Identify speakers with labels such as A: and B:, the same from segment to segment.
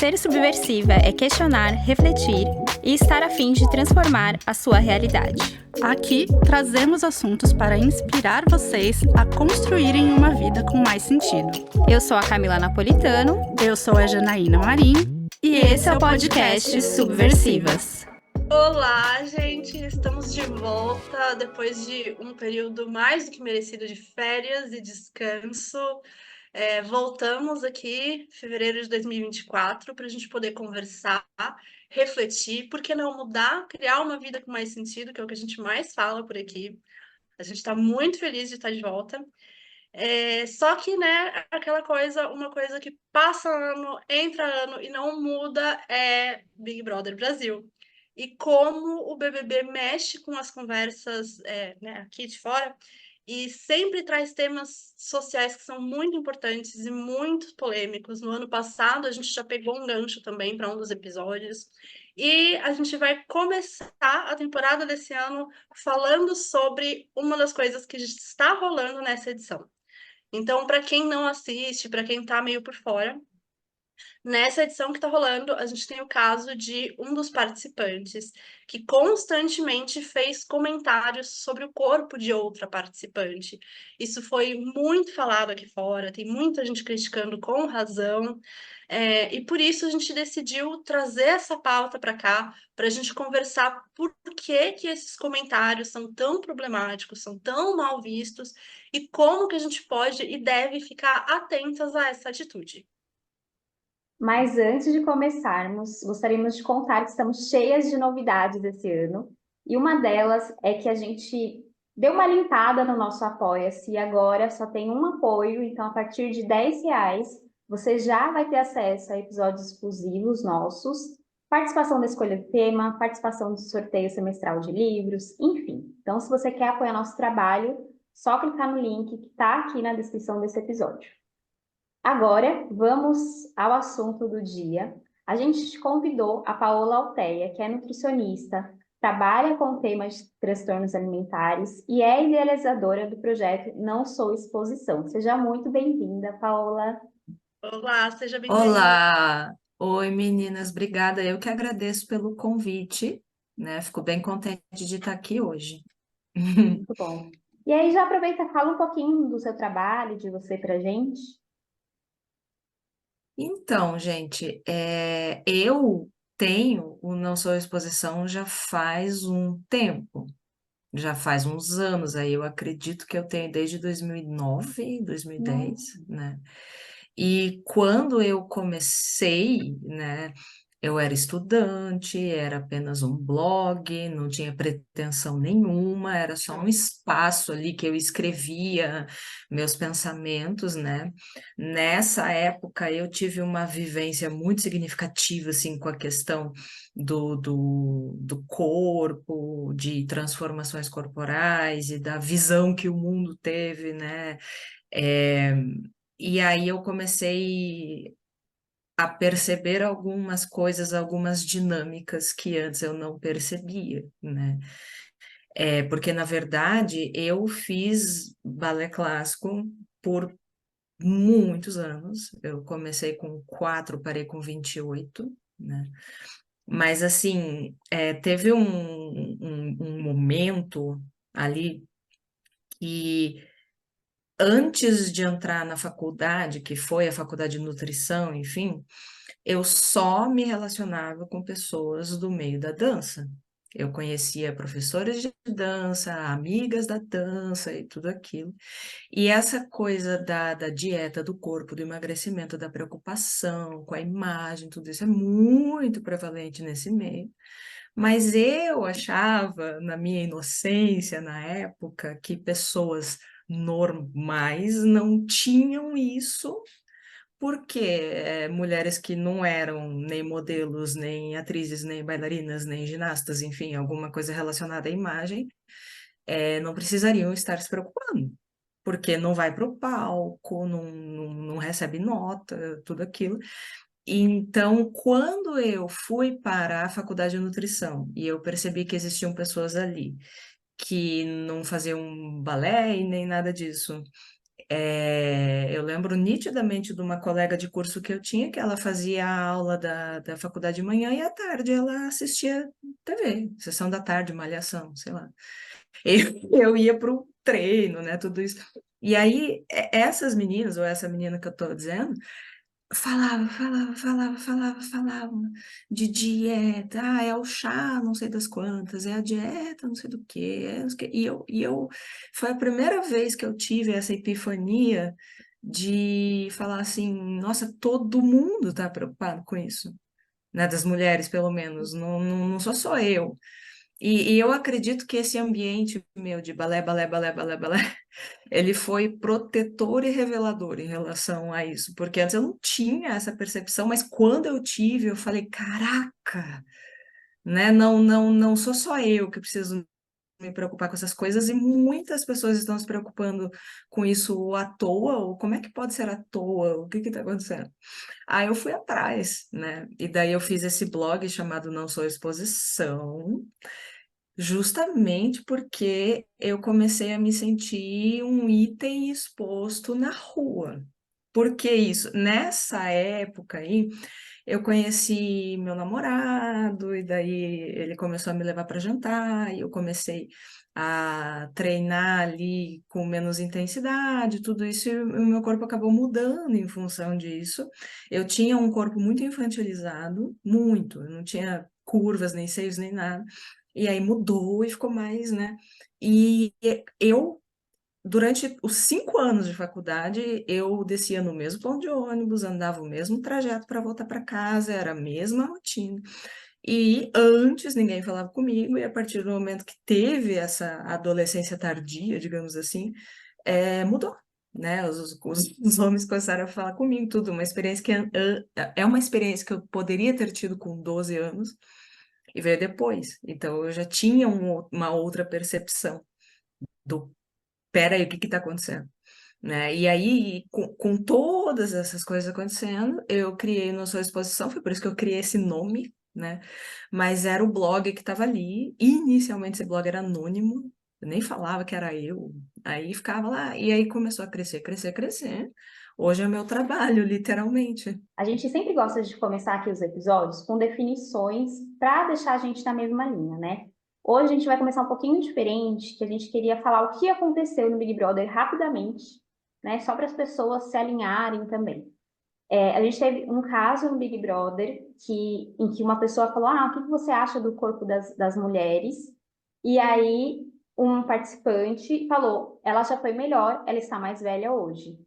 A: Ser subversiva é questionar, refletir e estar a fim de transformar a sua realidade.
B: Aqui trazemos assuntos para inspirar vocês a construírem uma vida com mais sentido.
A: Eu sou a Camila Napolitano.
B: Eu sou a Janaína Marim.
A: E esse é o podcast Subversivas.
C: Olá, gente! Estamos de volta depois de um período mais do que merecido de férias e descanso. Voltamos aqui em fevereiro de 2024 para a gente poder conversar, refletir, por que não mudar, criar uma vida com mais sentido, que é o que a gente mais fala por aqui. A gente está muito feliz de estar de volta. Só que, né, uma coisa que passa ano, entra ano e não muda é Big Brother Brasil. E como o BBB mexe com as conversas, né, aqui de fora, e sempre traz temas sociais que são muito importantes e muito polêmicos. No ano passado, a gente já pegou um gancho também para um dos episódios. E a gente vai começar a temporada desse ano falando sobre uma das coisas que está rolando nessa edição. Então, para quem não assiste, para quem está meio por fora, nessa edição que está rolando, a gente tem o caso de um dos participantes que constantemente fez comentários sobre o corpo de outra participante. Isso foi muito falado aqui fora, tem muita gente criticando com razão. E por isso a gente decidiu trazer essa pauta para cá, para a gente conversar por que esses comentários são tão problemáticos, são tão mal vistos, e como que a gente pode e deve ficar atentas a essa atitude.
D: Mas antes de começarmos, gostaríamos de contar que estamos cheias de novidades esse ano. E uma delas é que a gente deu uma limpada no nosso Apoia-se e agora só tem um apoio. Então, a partir de R$ 10, você já vai ter acesso a episódios exclusivos nossos, participação da escolha do tema, participação do sorteio semestral de livros, enfim. Então, se você quer apoiar nosso trabalho, só clicar no link que está aqui na descrição desse episódio. Agora, vamos ao assunto do dia. A gente convidou a Paola Alteia, que é nutricionista, trabalha com temas de transtornos alimentares e é idealizadora do projeto Não Sou Exposição. Seja muito bem-vinda, Paola.
C: Olá, seja bem-vinda.
E: Olá! Oi, meninas, obrigada. Eu que agradeço pelo convite, né? Fico bem contente de estar aqui hoje.
D: Muito bom. E aí, já aproveita, fala um pouquinho do seu trabalho, de você pra gente.
E: Então, gente, eu tenho o Não Sou Exposição já faz um tempo, já faz uns anos aí, eu acredito que eu tenho desde 2009, 2010, né? E quando eu comecei, né, eu era estudante, era apenas um blog, não tinha pretensão nenhuma, era só um espaço ali que eu escrevia meus pensamentos, né? Nessa época eu tive uma vivência muito significativa, assim, com a questão do corpo, de transformações corporais e da visão que o mundo teve, né? E aí eu comecei a perceber algumas coisas, algumas dinâmicas que antes eu não percebia, né? Porque, na verdade, eu fiz balé clássico por muitos anos. Eu comecei com 4, parei com 28, né? Mas, assim, teve um momento ali que antes de entrar na faculdade, que foi a faculdade de nutrição, enfim, eu só me relacionava com pessoas do meio da dança. Eu conhecia professores de dança, amigas da dança e tudo aquilo. E essa coisa da dieta, do corpo, do emagrecimento, da preocupação com a imagem, tudo isso é muito prevalente nesse meio. Mas eu achava, na minha inocência, na época, que pessoas normais não tinham isso, porque mulheres que não eram nem modelos, nem atrizes, nem bailarinas, nem ginastas, enfim, alguma coisa relacionada à imagem, não precisariam estar se preocupando, porque não vai para o palco, não recebe nota, tudo aquilo. Então, quando eu fui para a faculdade de nutrição e eu percebi que existiam pessoas ali que não faziam balé e nem nada disso, Eu lembro nitidamente de uma colega de curso que eu tinha, que ela fazia a aula da faculdade de manhã e à tarde ela assistia TV, sessão da tarde, malhação, sei lá. Eu ia para o treino, né, tudo isso. E aí, essas meninas, ou essa menina que eu tô dizendo, falava de dieta, é o chá, não sei das quantas, é a dieta, não sei do quê, não sei o quê. Foi a primeira vez que eu tive essa epifania de falar assim, nossa, todo mundo tá preocupado com isso, né, das mulheres, pelo menos, não sou só eu. E eu acredito que esse ambiente meu de balé, balé, balé, balé, balé, ele foi protetor e revelador em relação a isso, porque antes eu não tinha essa percepção, mas quando eu tive, eu falei, caraca, né? Não sou só eu que preciso me preocupar com essas coisas e muitas pessoas estão se preocupando com isso à toa, ou como é que pode ser à toa? O que está acontecendo? Aí eu fui atrás, né? E daí eu fiz esse blog chamado Não Sou Exposição, justamente porque eu comecei a me sentir um item exposto na rua. Por que isso? Nessa época aí, eu conheci meu namorado, e daí ele começou a me levar para jantar, e eu comecei a treinar ali com menos intensidade, tudo isso, e o meu corpo acabou mudando em função disso. Eu tinha um corpo muito infantilizado, muito, eu não tinha curvas, nem seios, nem nada. E aí mudou e ficou mais, né? E eu, durante os 5 anos de faculdade, eu descia no mesmo ponto de ônibus, andava o mesmo trajeto para voltar para casa, era a mesma rotina. E antes ninguém falava comigo, e a partir do momento que teve essa adolescência tardia, digamos assim, mudou. Né? Os homens começaram a falar comigo, tudo, uma experiência que é uma experiência que eu poderia ter tido com 12 anos, e veio depois. Então eu já tinha uma outra percepção do, pera aí, o que está acontecendo? Né? E aí, com todas essas coisas acontecendo, eu criei Não Sou Exposição, foi por isso que eu criei esse nome, né? Mas era o blog que estava ali. Inicialmente esse blog era anônimo, eu nem falava que era eu. Aí ficava lá, e aí começou a crescer, crescer, crescer. Hoje é meu trabalho, literalmente.
D: A gente sempre gosta de começar aqui os episódios com definições para deixar a gente na mesma linha, né? Hoje a gente vai começar um pouquinho diferente, que a gente queria falar o que aconteceu no Big Brother rapidamente, né? Só para as pessoas se alinharem também. A gente teve um caso no Big Brother em que uma pessoa falou: o que você acha do corpo das mulheres? E aí um participante falou: ela já foi melhor, ela está mais velha hoje.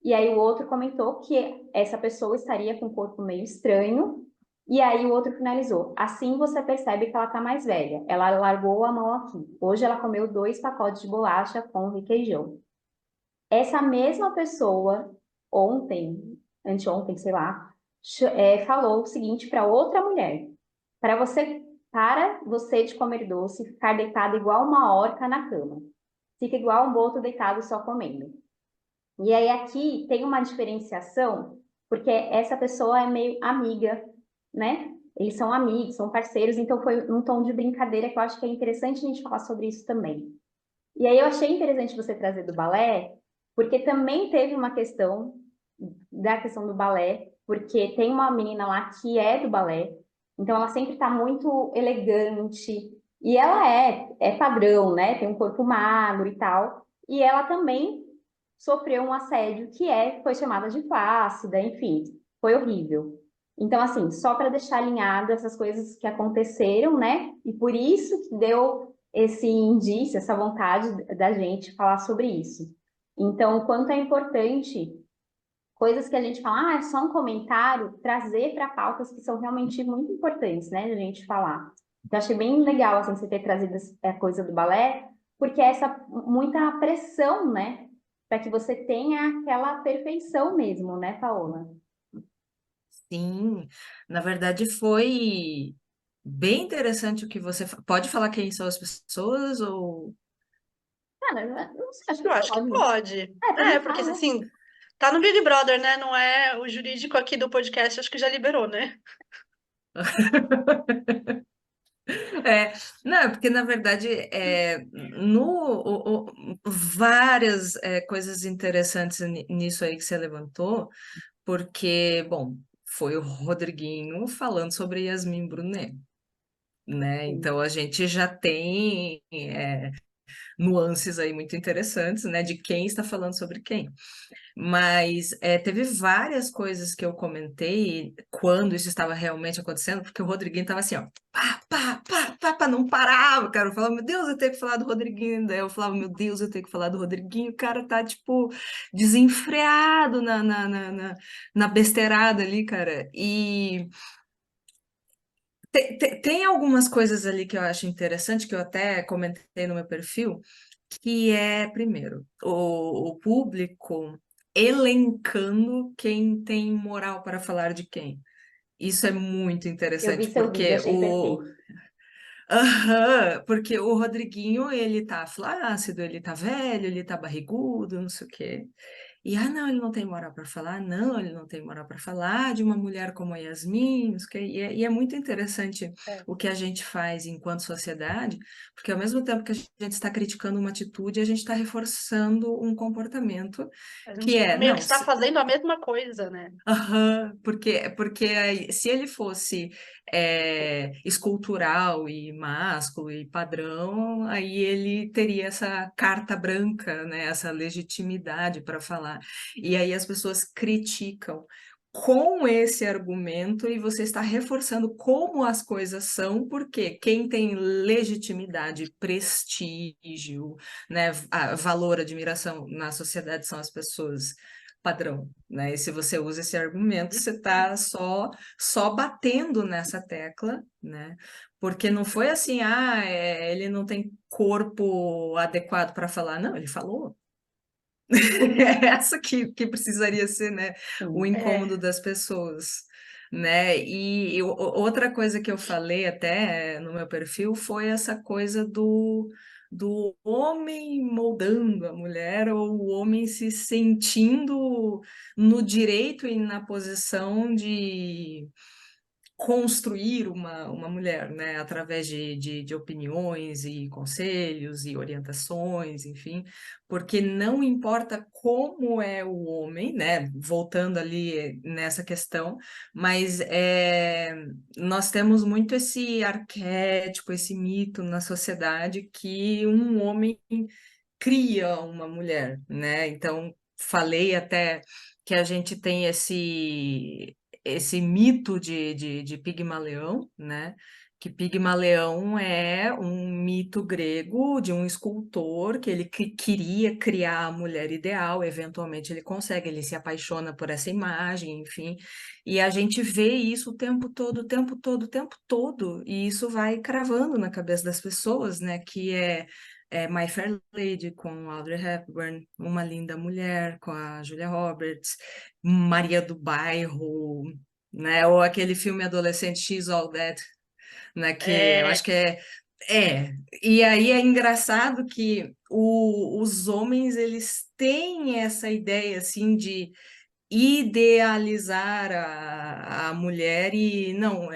D: E aí o outro comentou que essa pessoa estaria com um corpo meio estranho. E aí o outro finalizou: assim você percebe que ela está mais velha. Ela largou a mão aqui. Hoje ela comeu 2 pacotes de bolacha com requeijão. Essa mesma pessoa, anteontem, sei lá, falou o seguinte para outra mulher: para você de comer doce, ficar deitada igual uma orca na cama. Fica igual um boto deitado só comendo. E aí aqui tem uma diferenciação, porque essa pessoa é meio amiga, né? Eles são amigos, são parceiros, então foi um tom de brincadeira que eu acho que é interessante a gente falar sobre isso também. E aí eu achei interessante você trazer do balé, porque também teve uma questão da questão do balé, porque tem uma menina lá que é do balé, então ela sempre está muito elegante, e ela é padrão, né? Tem um corpo magro e tal, e ela também sofreu um assédio foi chamada de flácida, enfim, foi horrível. Então, assim, só para deixar alinhado essas coisas que aconteceram, né? E por isso que deu esse indício, essa vontade da gente falar sobre isso. Então, o quanto é importante coisas que a gente fala, é só um comentário, trazer para pautas que são realmente muito importantes, né, de a gente falar. Então, achei bem legal, assim, você ter trazido a coisa do balé, porque é essa muita pressão, né, para que você tenha aquela perfeição mesmo, né, Paola?
E: Sim, na verdade foi bem interessante o que você... Pode falar quem são as pessoas ou...
D: Cara, eu não sei, acho que
C: Eu acho que
D: pode.
C: pode.
D: Pode
C: Porque
D: falar, né?
C: assim, tá no Big Brother, né? Não é o jurídico aqui do podcast, acho que já liberou, né?
E: É, não, é porque na verdade várias coisas interessantes nisso aí que você levantou, porque, bom, foi o Rodriguinho falando sobre Yasmin Brunet, né? Então a gente já tem nuances aí muito interessantes, né? De quem está falando sobre quem. Mas teve várias coisas que eu comentei quando isso estava realmente acontecendo, porque o Rodriguinho estava assim, ó, pá, pá, pá, pá, pá, não parava, cara. Eu falava, meu Deus, eu tenho que falar do Rodriguinho. Daí eu falava, meu Deus, eu tenho que falar do Rodriguinho. O cara tá, tipo, desenfreado na besteirada ali, cara. E tem algumas coisas ali que eu acho interessante, que eu até comentei no meu perfil, que é, primeiro, o público elencando quem tem moral para falar de quem. Isso é muito
D: Eu vi
E: interessante,
D: seu vídeo,
E: porque
D: achei perfeito.
E: aham, porque o Rodriguinho, ele tá flácido, ele tá velho, ele tá barrigudo, não sei o quê. E, não, ele não tem moral para falar, não, ele não tem moral para falar de uma mulher como a Yasmin, não sei o quê. E é muito interessante
C: É.
E: o que a gente faz enquanto sociedade, porque ao mesmo tempo que a gente está criticando uma atitude, a gente está reforçando um comportamento
C: A
E: que
C: gente meio
E: não,
C: que está fazendo a mesma coisa, né?
E: aham, porque aí, se ele fosse escultural e másculo e padrão, aí ele teria essa carta branca, né, essa legitimidade para falar. E aí as pessoas criticam com esse argumento e você está reforçando como as coisas são, porque quem tem legitimidade, prestígio, né, valor, admiração na sociedade são as pessoas padrão, né? E se você usa esse argumento, você está só batendo nessa tecla, né? Porque não foi assim, ele não tem corpo adequado para falar. Não, ele falou. É essa que precisaria ser, né, o
D: Sim.
E: incômodo
C: É,
E: das pessoas, né? E outra coisa que eu falei até no meu perfil foi essa coisa do homem moldando a mulher ou o homem se sentindo no direito e na posição de construir uma mulher, né, através de opiniões e conselhos e orientações, enfim, porque não importa como é o homem, né, voltando ali nessa questão, mas nós temos muito esse arquétipo, esse mito na sociedade que um homem cria uma mulher, né? Então, falei até que a gente tem esse mito de Pigmaleão, né? Que Pigmaleão é um mito grego de um escultor que ele queria criar a mulher ideal, eventualmente ele consegue, ele se apaixona por essa imagem, enfim, e a gente vê isso o tempo todo, o tempo todo, o tempo todo, e isso vai cravando na cabeça das pessoas, né? Que My Fair Lady com Audrey Hepburn, Uma Linda Mulher com a Julia Roberts, Maria do Bairro, né? Ou aquele filme adolescente She's All That, né? Que eu acho
C: é,
E: que E aí é engraçado que os homens eles têm essa ideia assim de idealizar a mulher e não,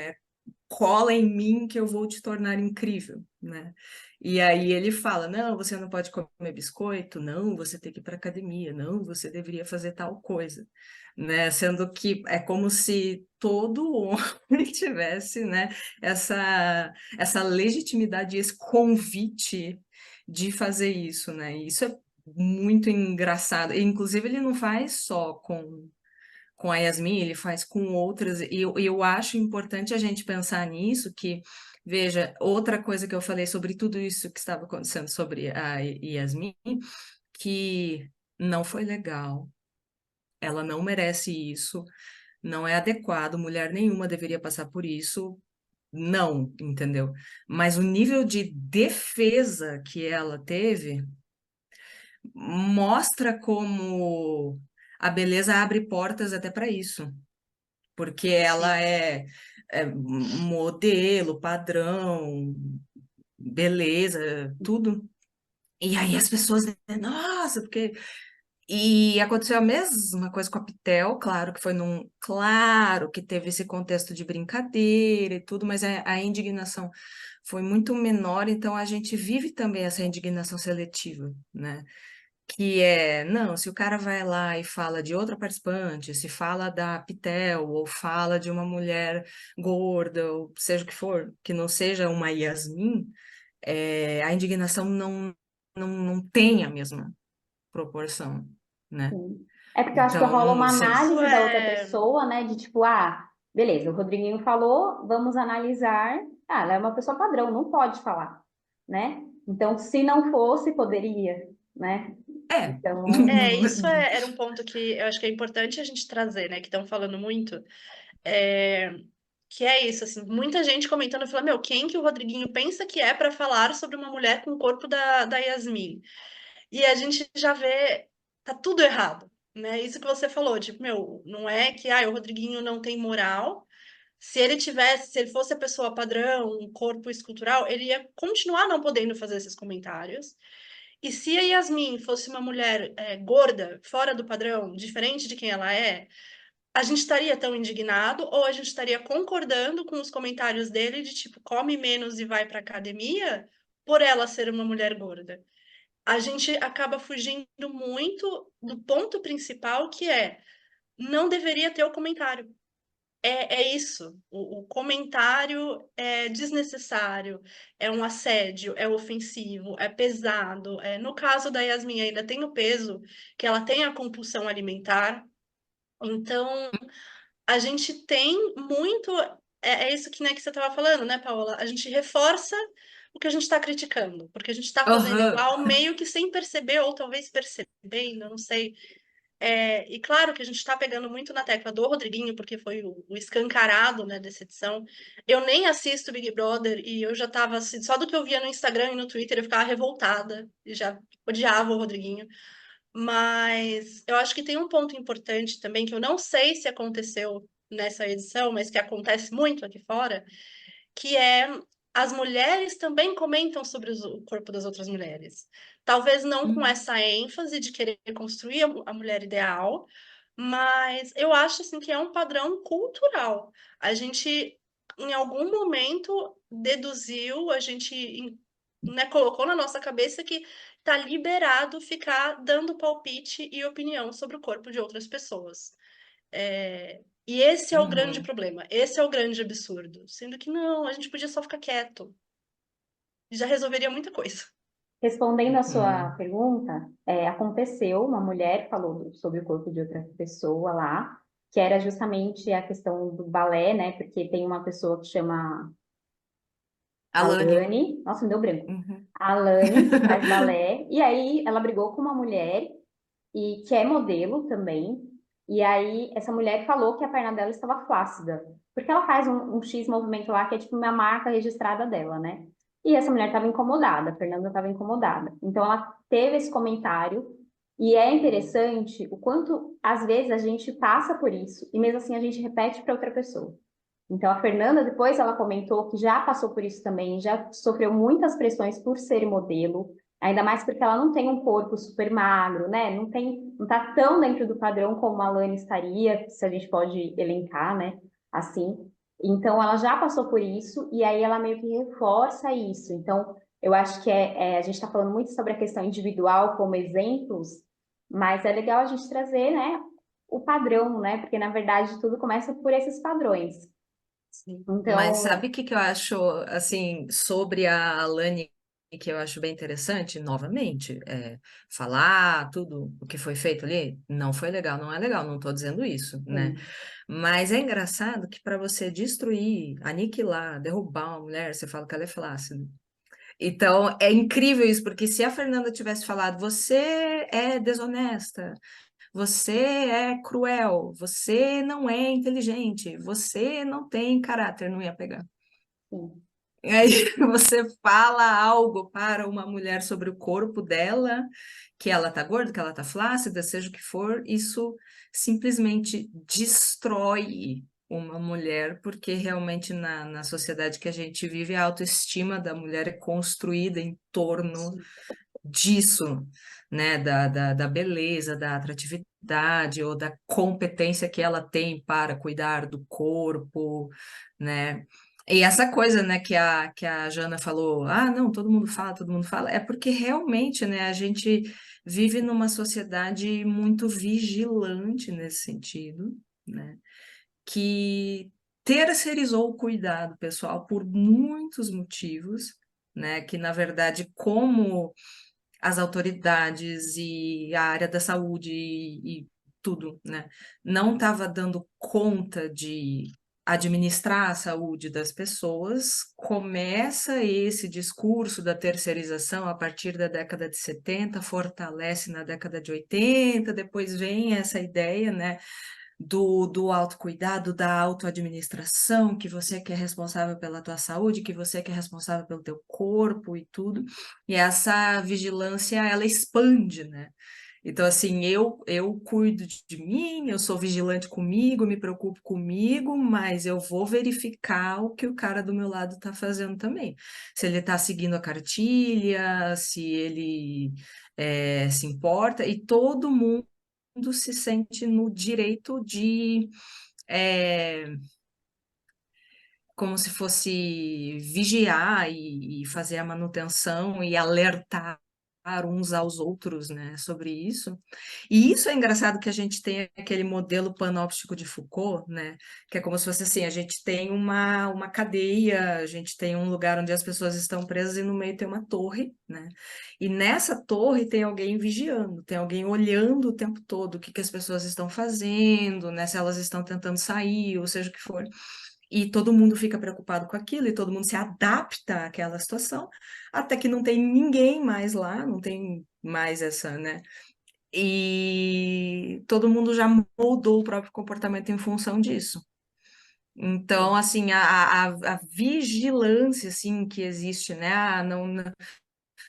E: cola em mim que eu vou te tornar incrível, né? E aí ele fala, não, você não pode comer biscoito, não, você tem que ir para academia, não, você deveria fazer tal coisa, né? Sendo que é como se todo homem tivesse, né, essa legitimidade, esse convite de fazer isso, né? E isso é muito engraçado. E, inclusive, ele não faz só com a Yasmin, ele faz com outras, e eu acho importante a gente pensar nisso, que, veja, outra coisa que eu falei sobre tudo isso que estava acontecendo sobre a Yasmin, que não foi legal, ela não merece isso, não é adequado, mulher nenhuma deveria passar por isso, não, entendeu? Mas o nível de defesa que ela teve mostra como a beleza abre portas até para isso. Porque ela
C: sim.
E: é modelo, padrão, beleza, tudo. E aí as pessoas dizem, nossa, porque. E aconteceu a mesma coisa com a Pitel, claro que teve esse contexto de brincadeira e tudo, mas a indignação foi muito menor, então a gente vive também essa indignação seletiva, né? Que é, não, se o cara vai lá e fala de outra participante, se fala da Pitel, ou fala de uma mulher gorda, ou seja o que for, que não seja uma Yasmin, a indignação não tem a mesma proporção, né?
D: Sim. É porque eu acho que rola
E: Então,
D: uma
C: Isso
D: análise da outra
C: é.
D: pessoa, né? De tipo, ah, beleza, o Rodriguinho falou, vamos analisar. Ah, ela é uma pessoa padrão, não pode falar, né? Então, se não fosse, poderia, né?
E: é.
D: Então,
C: Era um ponto que eu acho que é importante a gente trazer, né? Que estão falando muito. É, que é isso, assim, muita gente comentando, falando, meu, quem que o Rodriguinho pensa que é para falar sobre uma mulher com o corpo da Yasmin? E a gente já vê, tá tudo errado, né? Isso que você falou, tipo, meu, não é que o Rodriguinho não tem moral. Se ele fosse a pessoa padrão, um corpo escultural, ele ia continuar não podendo fazer esses comentários. E se a Yasmin fosse uma mulher gorda, fora do padrão, diferente de quem ela é, a gente estaria tão indignado ou a gente estaria concordando com os comentários dele de tipo, come menos e vai para academia por ela ser uma mulher gorda. A gente acaba fugindo muito do ponto principal que é não deveria ter o comentário. É isso. O comentário é desnecessário, é um assédio, é ofensivo, é pesado. No caso da Yasmin, ainda tem o peso que ela tem a compulsão alimentar. Então, a gente tem muito. É isso que, né, que você estava falando, né, Paola? A gente reforça o que a gente está criticando, porque a gente está fazendo
E: Aham.
C: igual, meio que sem perceber, ou talvez percebendo, eu não sei. E claro que a gente está pegando muito na tecla do Rodriguinho, porque foi o escancarado, né, dessa edição. Eu nem assisto Big Brother e eu já estava assim, só do que eu via no Instagram e no Twitter eu ficava revoltada e já odiava o Rodriguinho. Mas eu acho que tem um ponto importante também, que eu não sei se aconteceu nessa edição, mas que acontece muito aqui fora, que é as mulheres também comentam sobre o corpo das outras mulheres. Talvez não com
E: Hum.
C: essa ênfase de querer construir a mulher ideal, mas eu acho assim que é um padrão cultural. A gente, em algum momento, deduziu, a gente, né, colocou na nossa cabeça que tá liberado ficar dando palpite e opinião sobre o corpo de outras pessoas. E esse é o grande
E: Uhum.
C: problema, esse é o grande absurdo. Sendo que não, a gente podia só ficar quieto. Já resolveria muita coisa.
D: respondendo à sua
E: Uhum.
D: pergunta, aconteceu, uma mulher falou sobre o corpo de outra pessoa lá, que era justamente a questão do balé, né? Porque tem uma pessoa que chama
E: Alane.
D: Alane, nossa, me deu branco.
E: Uhum.
D: A Alane, que faz balé, e aí ela brigou com uma mulher e que é modelo também. E aí essa mulher falou que a perna dela estava flácida, porque ela faz um X movimento lá que é tipo uma marca registrada dela, né? E essa mulher estava incomodada, a Fernanda estava incomodada. Então ela teve esse comentário e é interessante o quanto às vezes a gente passa por isso e mesmo assim a gente repete para outra pessoa. Então, a Fernanda, depois ela comentou que já passou por isso também, já sofreu muitas pressões por ser modelo, ainda mais porque ela não tem um corpo super magro, né? Não tá tão dentro do padrão como a Alane estaria, se a gente pode elencar, né? Assim. Então, ela já passou por isso e aí ela meio que reforça isso. Então, eu acho que a gente está falando muito sobre a questão individual como exemplos, mas é legal a gente trazer, né? O padrão, né? Porque na verdade tudo começa por esses padrões.
C: Sim.
E: Mas
D: Então,
E: sabe o que que eu acho, assim, sobre a Alane, que eu acho bem interessante? Novamente, falar tudo o que foi feito ali não foi legal, não é legal, não estou dizendo isso, né?
D: sim,
E: Mas é engraçado que para você destruir, aniquilar, derrubar uma mulher, você fala que ela é flácida. Então, é incrível isso, porque se a Fernanda tivesse falado, você é desonesta, você é cruel, você não é inteligente, você não tem caráter, não ia pegar.
D: sim,
E: E aí você fala algo para uma mulher sobre o corpo dela, que ela tá gorda, que ela tá flácida, seja o que for, isso simplesmente destrói uma mulher, porque realmente na sociedade que a gente vive, a autoestima da mulher é construída em torno disso, né, da beleza, da atratividade ou da competência que ela tem para cuidar do corpo, né? E essa coisa, né, que a Jana falou, ah, não, todo mundo fala, é porque realmente, né, a gente vive numa sociedade muito vigilante nesse sentido, né, que terceirizou o cuidado pessoal por muitos motivos, né, que na verdade, como as autoridades e a área da saúde e tudo, né? Não estava dando conta de administrar a saúde das pessoas, começa esse discurso da terceirização a partir da década de 70, fortalece na década de 80, depois vem essa ideia, né, do autocuidado, da autoadministração, que você que é responsável pela tua saúde, que você que é responsável pelo teu corpo e tudo. E essa vigilância, ela expande, né? Então, assim, eu cuido de mim, eu sou vigilante comigo, me preocupo comigo, mas eu vou verificar o que o cara do meu lado está fazendo também. Se ele está seguindo a cartilha, se ele se importa, e todo mundo se sente no direito de, como se fosse vigiar e fazer a manutenção e alertar uns aos outros, né, sobre isso. E isso é engraçado que a gente tem aquele modelo panóptico de Foucault, né, que é como se fosse assim, a gente tem uma cadeia, a gente tem um lugar onde as pessoas estão presas e no meio tem uma torre, né, e nessa torre tem alguém vigiando, tem alguém olhando o tempo todo o que que as pessoas estão fazendo, né, se elas estão tentando sair, ou seja o que for. E todo mundo fica preocupado com aquilo, e todo mundo se adapta àquela situação, até que não tem ninguém mais lá, não tem mais essa, né? E todo mundo já moldou o próprio comportamento em função disso. Então, assim, a vigilância, assim, que existe, né? Ah,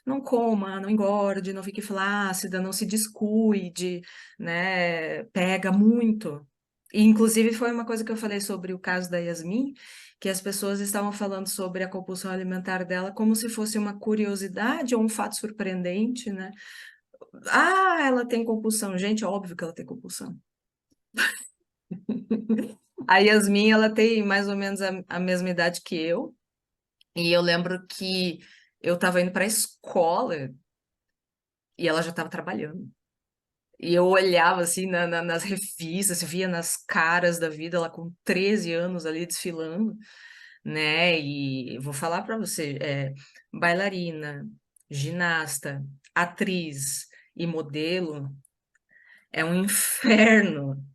E: não coma, não engorde, não fique flácida, não se descuide, né? Pega muito. E, inclusive, foi uma coisa que eu falei sobre o caso da Yasmin, que as pessoas estavam falando sobre a compulsão alimentar dela como se fosse uma curiosidade ou um fato surpreendente, né? Ah, ela tem compulsão. Gente, é óbvio que ela tem compulsão. A Yasmin, ela tem mais ou menos a mesma idade que eu, e eu lembro que eu estava indo para a escola e ela já estava trabalhando. E eu olhava assim nas revistas, via nas caras da vida, ela com 13 anos ali desfilando, né? E vou falar para você, bailarina, ginasta, atriz e modelo é um inferno.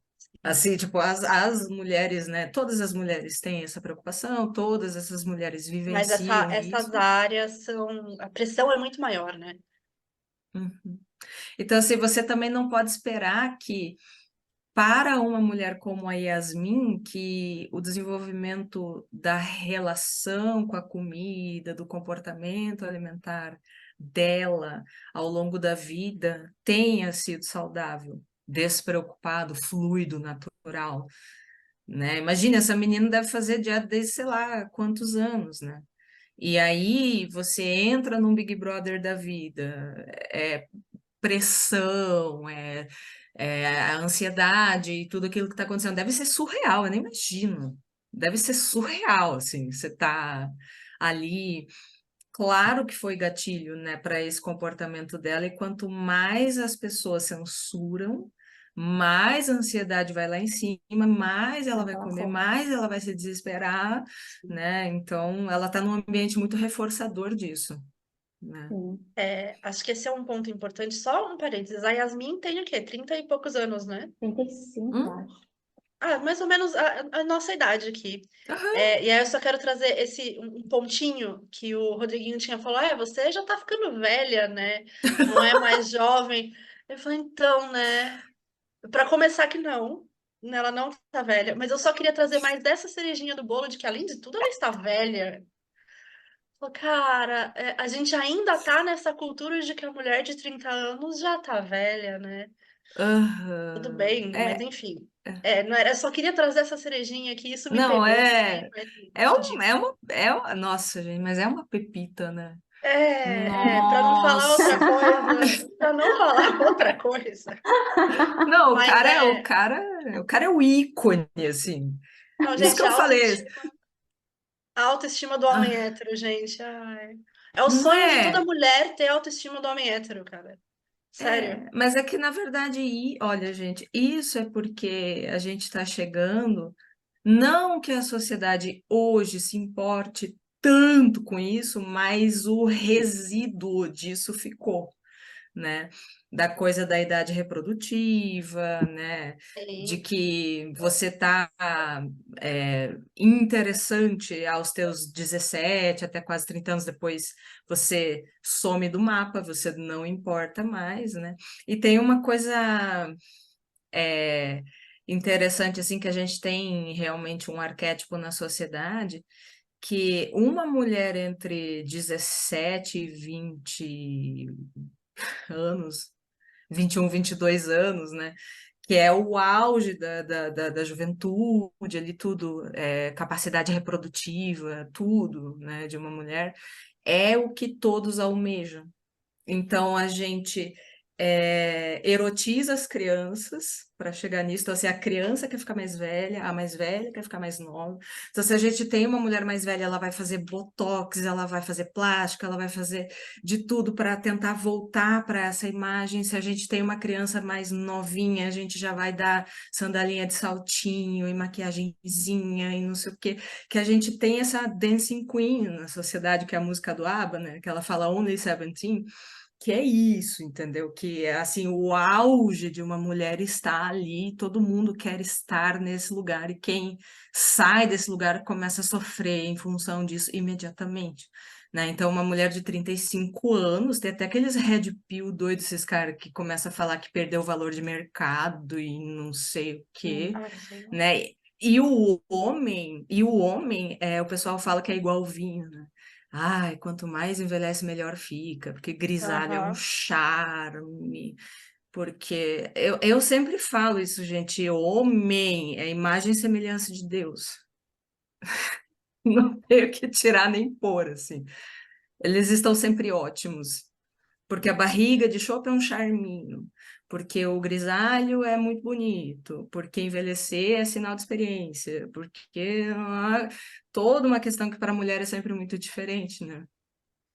E: Assim, tipo, as mulheres, né? Todas as mulheres têm essa preocupação, todas essas mulheres
C: Mas
E: vivenciam
C: essas
E: isso.
C: áreas são. A pressão é muito maior, né?
E: Uhum. Então, assim, você também não pode esperar que para uma mulher como a Yasmin, que o desenvolvimento da relação com a comida, do comportamento alimentar dela ao longo da vida tenha sido saudável, despreocupado, fluido, natural, né? Imagina, essa menina deve fazer dieta desde sei lá quantos anos, né? E aí você entra num Big Brother da vida, é pressão, a ansiedade e tudo aquilo que está acontecendo. Deve ser surreal, eu nem imagino. Deve ser surreal, assim, você tá ali. Claro que foi gatilho, né, para esse comportamento dela, e quanto mais as pessoas censuram, mais a ansiedade vai lá em cima, mais ela vai
D: Aquela
E: comer,
D: conta.
E: mais ela vai se desesperar, né? Então, ela está num ambiente muito reforçador disso, né?
D: Sim,
C: Acho que esse é um ponto importante. Só um parênteses. A Yasmin tem o quê? 30 e poucos anos, né?
D: 35,
E: Hum?
D: acho.
C: Ah, mais ou menos a nossa idade aqui.
E: Aham.
C: E aí eu só quero trazer um pontinho que o Rodriguinho tinha falado, você já tá ficando velha, né? Não é mais jovem. Eu falei, então, né? Para começar que não, né, ela não tá velha, mas eu só queria trazer mais dessa cerejinha do bolo de que, além de tudo, ela está velha. Falei, cara, a gente ainda tá nessa cultura de que a mulher de 30 anos já tá velha, né? Tudo
E: Aham.
C: bem, mas enfim. Não era, eu só queria trazer essa cerejinha aqui, isso me
E: Não,
C: pegou também, mas digo.
E: nossa, gente, mas é uma pepita, né?
C: Para não falar outra
E: Nossa.
C: coisa, para não falar outra coisa.
E: Não,
C: Mas
E: o cara é o ícone, assim.
C: não,
E: Isso que
C: gente,
E: eu falei.
C: a autoestima do homem
E: Ah,
C: hétero, gente. Ai. É o
E: não
C: sonho de toda
E: é?
C: mulher ter a autoestima do homem hétero, cara. Sério.
E: Mas é que, na verdade, olha, gente, isso é porque a gente está chegando. Não que a sociedade hoje se importe tanto com isso, mas o resíduo disso ficou, né? Da coisa da idade reprodutiva, né? De
C: Sim.
E: que você tá interessante aos teus 17 até quase 30 anos depois, você some do mapa, você não importa mais, né? E tem uma coisa é, interessante, assim, que a gente tem realmente um arquétipo na sociedade, que uma mulher entre 17 e 20 anos, 21, 22 anos, né? Que é o auge da juventude, ali tudo, capacidade reprodutiva, tudo, né, de uma mulher, é o que todos almejam. Então a gente erotiza as crianças para chegar nisso. Então, assim, a criança quer ficar mais velha, a mais velha quer ficar mais nova. Então, se a gente tem uma mulher mais velha, ela vai fazer botox, ela vai fazer plástica, ela vai fazer de tudo para tentar voltar para essa imagem. Se a gente tem uma criança mais novinha, a gente já vai dar sandalinha de saltinho e maquiagenzinha e não sei o quê. Que a gente tem essa dancing queen na sociedade, que é a música do ABBA, né? Que ela fala Only 17, que é isso, entendeu? Que é assim, o auge de uma mulher está ali, todo mundo quer estar nesse lugar, e quem sai desse lugar começa a sofrer em função disso imediatamente, né? Então, uma mulher de 35 anos, tem até aqueles red pill doidos, esses caras que começam a falar que perdeu o valor de mercado e não sei o quê,
C: Ai, sim.
E: né? E o homem, o pessoal fala que é igual ao vinho, né? Ai, quanto mais envelhece, melhor fica, porque grisalho é um
C: Aham.
E: charme. Porque eu sempre falo isso, gente, homem é imagem e semelhança de Deus. Não tenho que tirar nem pôr, assim. Eles estão sempre ótimos. Porque a barriga de chope é um charminho, porque o grisalho é muito bonito, porque envelhecer é sinal de experiência, porque toda uma questão que para a mulher é sempre muito diferente, né?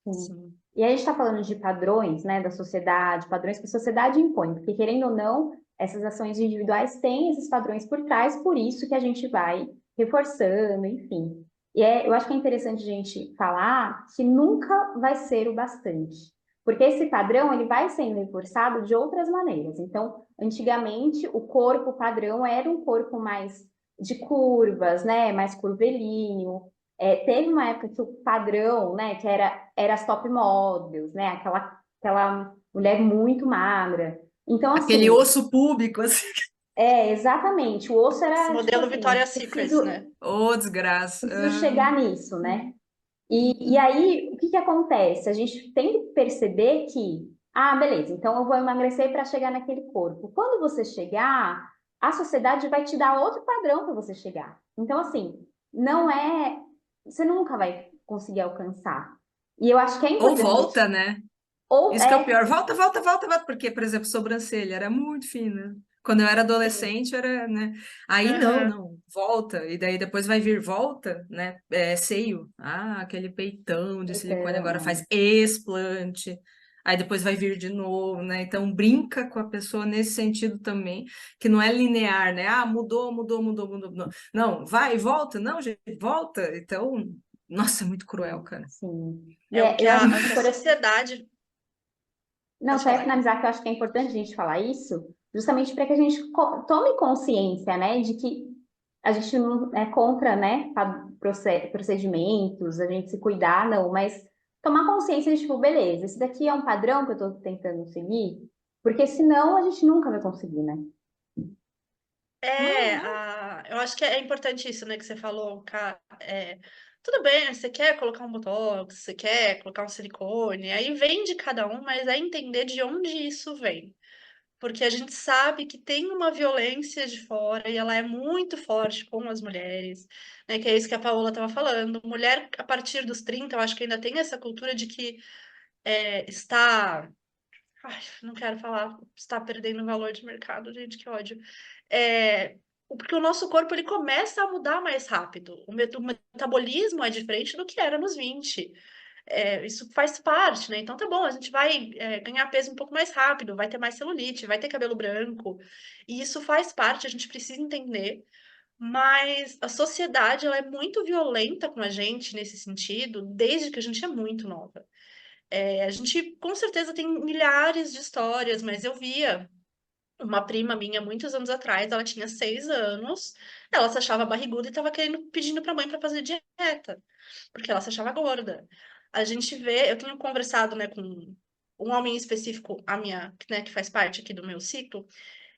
D: Sim.
C: Sim.
D: E aí a gente está falando de padrões, né, da sociedade, padrões que a sociedade impõe, porque querendo ou não, essas ações individuais têm esses padrões por trás, por isso que a gente vai reforçando, enfim. Eu acho que é interessante a gente falar que nunca vai ser o bastante, porque esse padrão ele vai sendo reforçado de outras maneiras. Então, antigamente o corpo padrão era um corpo mais de curvas, né, mais curvilíneo. Teve uma época que o padrão, né, que era as top models, né, aquela mulher muito magra. Então,
E: Aquele
D: assim,
E: osso público, assim,
D: exatamente, o osso
C: Esse
D: era tipo
C: modelo
D: assim,
C: Victoria's Secret, né?
E: ô desgraça.
D: preciso chegar nisso, né? E aí, o que que acontece? A gente tem que perceber que, beleza, então eu vou emagrecer para chegar naquele corpo. Quando você chegar, a sociedade vai te dar outro padrão para você chegar. Então, assim, não é. Você nunca vai conseguir alcançar. E eu acho que é
E: Ou
D: importante a gente.
E: volta, né?
D: Ou
E: Isso que é o pior. Volta, volta, volta, volta. Porque, por exemplo, sobrancelha era muito fina. Quando eu era
C: Sim.
E: adolescente, era, né? Aí não,
C: Aham.
E: não, volta. E daí depois vai vir volta, né? Seio. Ah, aquele peitão de silicone
D: então,
E: agora faz explante. Aí depois vai vir de novo, né? Então brinca com a pessoa nesse sentido também, que não é linear, né? Ah, mudou, mudou, mudou, mudou, mudou. Não, vai, volta. Não, gente, volta. Então, nossa, é muito cruel, cara.
D: sim.
C: É o que
D: Eu acho
C: é o
D: que
C: que a
D: por
C: sociedade.
D: Não,
C: Pode
D: só ia
C: falar.
D: finalizar que eu acho que é importante a gente falar isso, justamente para que a gente tome consciência, né, de que a gente não é contra, né, procedimentos, a gente se cuidar, não, mas tomar consciência de, tipo, beleza, esse daqui é um padrão que eu estou tentando seguir, porque senão a gente nunca vai conseguir, né?
E: Uhum.
C: Eu acho que é importante isso, né, que você falou, cara. Tudo bem, você quer colocar um botox, você quer colocar um silicone, aí vem de cada um, mas é entender de onde isso vem. porque a gente sabe que tem uma violência de fora e ela é muito forte com as mulheres, né? Que é isso que a Paola estava falando. Mulher, a partir dos 30, eu acho que ainda tem essa cultura de que está. Ai, não quero falar, está perdendo valor de mercado, gente, que ódio. É, porque o nosso corpo ele começa a mudar mais rápido. O metabolismo é diferente do que era nos 20. Isso faz parte, né? Então tá bom, a gente vai ganhar peso um pouco mais rápido, vai ter mais celulite, vai ter cabelo branco, e isso faz parte, a gente precisa entender, mas a sociedade ela é muito violenta com a gente nesse sentido, desde que a gente é muito nova. A gente com certeza tem milhares de histórias, mas eu via uma prima minha muitos anos atrás, ela tinha 6 anos, ela se achava barriguda e estava pedindo para a mãe para fazer dieta porque ela se achava gorda. A gente vê, eu tenho conversado, né, com um homem específico, a minha, né, que faz parte aqui do meu ciclo,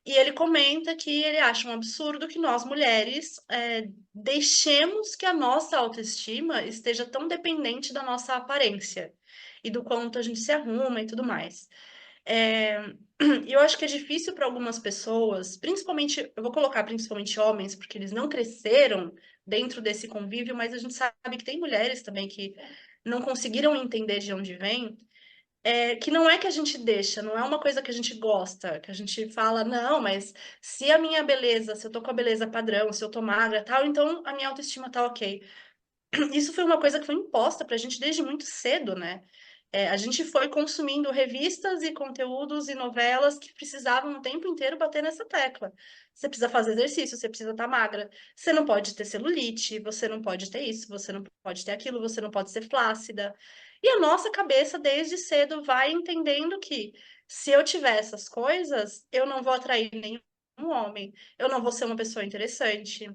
C: e ele comenta que ele acha um absurdo que nós mulheres deixemos que a nossa autoestima esteja tão dependente da nossa aparência e do quanto a gente se arruma e tudo mais. É, e eu acho que é difícil para algumas pessoas, principalmente, eu vou colocar principalmente homens, porque eles não cresceram dentro desse convívio, mas a gente sabe que tem mulheres também que não conseguiram entender de onde vem, que não é que a gente deixa, não é uma coisa que a gente gosta, que a gente fala, não, mas se a minha beleza, se eu tô com a beleza padrão, se eu tô magra, tal, então a minha autoestima tá ok. Isso foi uma coisa que foi imposta pra gente desde muito cedo, né? A gente foi consumindo revistas e conteúdos e novelas que precisavam o tempo inteiro bater nessa tecla. Você precisa fazer exercício, você precisa estar magra, você não pode ter celulite, você não pode ter isso, você não pode ter aquilo, você não pode ser flácida. E a nossa cabeça, desde cedo, vai entendendo que se eu tiver essas coisas, eu não vou atrair nenhum homem, eu não vou ser uma pessoa interessante,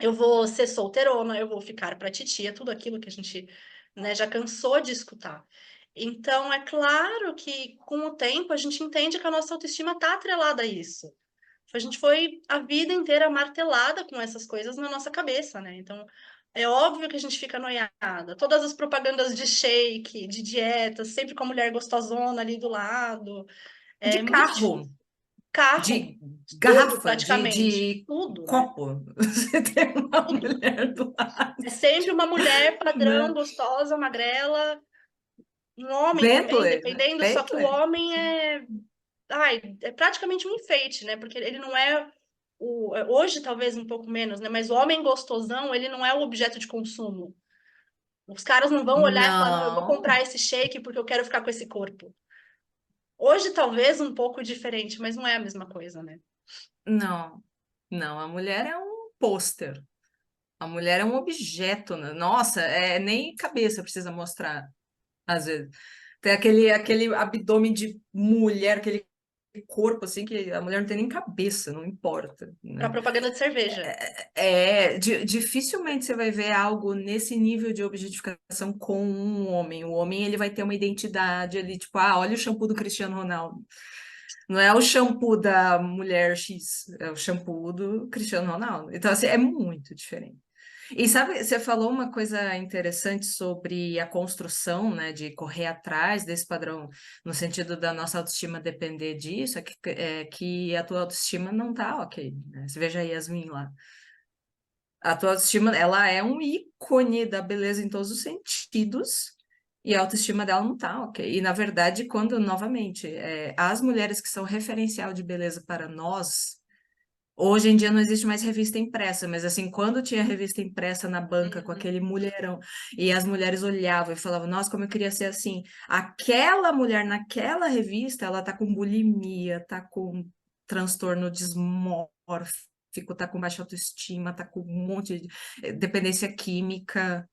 C: eu vou ser solteirona, eu vou ficar pra titia, tudo aquilo que a gente, né, já cansou de escutar. Então, é claro que com o tempo a gente entende que a nossa autoestima está atrelada a isso. A gente foi a vida inteira martelada com essas coisas na nossa cabeça, né? Então, é óbvio que a gente fica noiada. Todas as propagandas de shake, de dieta, sempre com a mulher gostosona ali do lado.
E: De
C: É muito
E: carro,
C: difícil. Carro,
E: de
C: tudo
E: garrafa,
C: praticamente.
E: de
C: Tudo, né?
E: copo. Você tem uma
C: Tudo.
E: mulher do lado,
C: É sempre uma mulher padrão,
E: né?
C: gostosa, magrela, um homem também,
E: Bentley,
C: dependendo, só que o
E: Bentley.
C: homem é praticamente um enfeite, né? Porque ele não é hoje talvez um pouco menos, né? Mas o homem gostosão, ele não é o objeto de consumo. Os caras não vão olhar e falar, não, eu vou
E: Não,
C: comprar esse shake porque eu quero ficar com esse corpo. Hoje talvez um pouco diferente, mas não é a mesma coisa, né?
E: não, não. A mulher é um pôster. A mulher é um objeto, né? Nossa, nem cabeça precisa mostrar, às vezes. Tem aquele abdômen de mulher, aquele corpo assim que a mulher não tem nem cabeça, não importa,
C: Para
E: né?
C: propaganda de cerveja.
E: Dificilmente você vai ver algo nesse nível de objetificação com um homem. O homem ele vai ter uma identidade ali, tipo, olha o shampoo do Cristiano Ronaldo. Não é o shampoo da mulher X, é o shampoo do Cristiano Ronaldo. Então, assim, é muito diferente. E sabe, você falou uma coisa interessante sobre a construção, né, de correr atrás desse padrão, no sentido da nossa autoestima depender disso, que a tua autoestima não tá ok, né? Você veja a Yasmin lá. A tua autoestima, ela é um ícone da beleza em todos os sentidos, e a autoestima dela não tá ok. E, na verdade, quando, novamente, as mulheres que são referencial de beleza para nós, hoje em dia não existe mais revista impressa, mas assim, quando tinha revista impressa na banca com
C: Uhum.
E: aquele mulherão, e as mulheres olhavam e falavam, nossa, como eu queria ser assim. Aquela mulher naquela revista, ela tá com bulimia, tá com transtorno dismórfico, tá com baixa autoestima, tá com um monte de dependência química.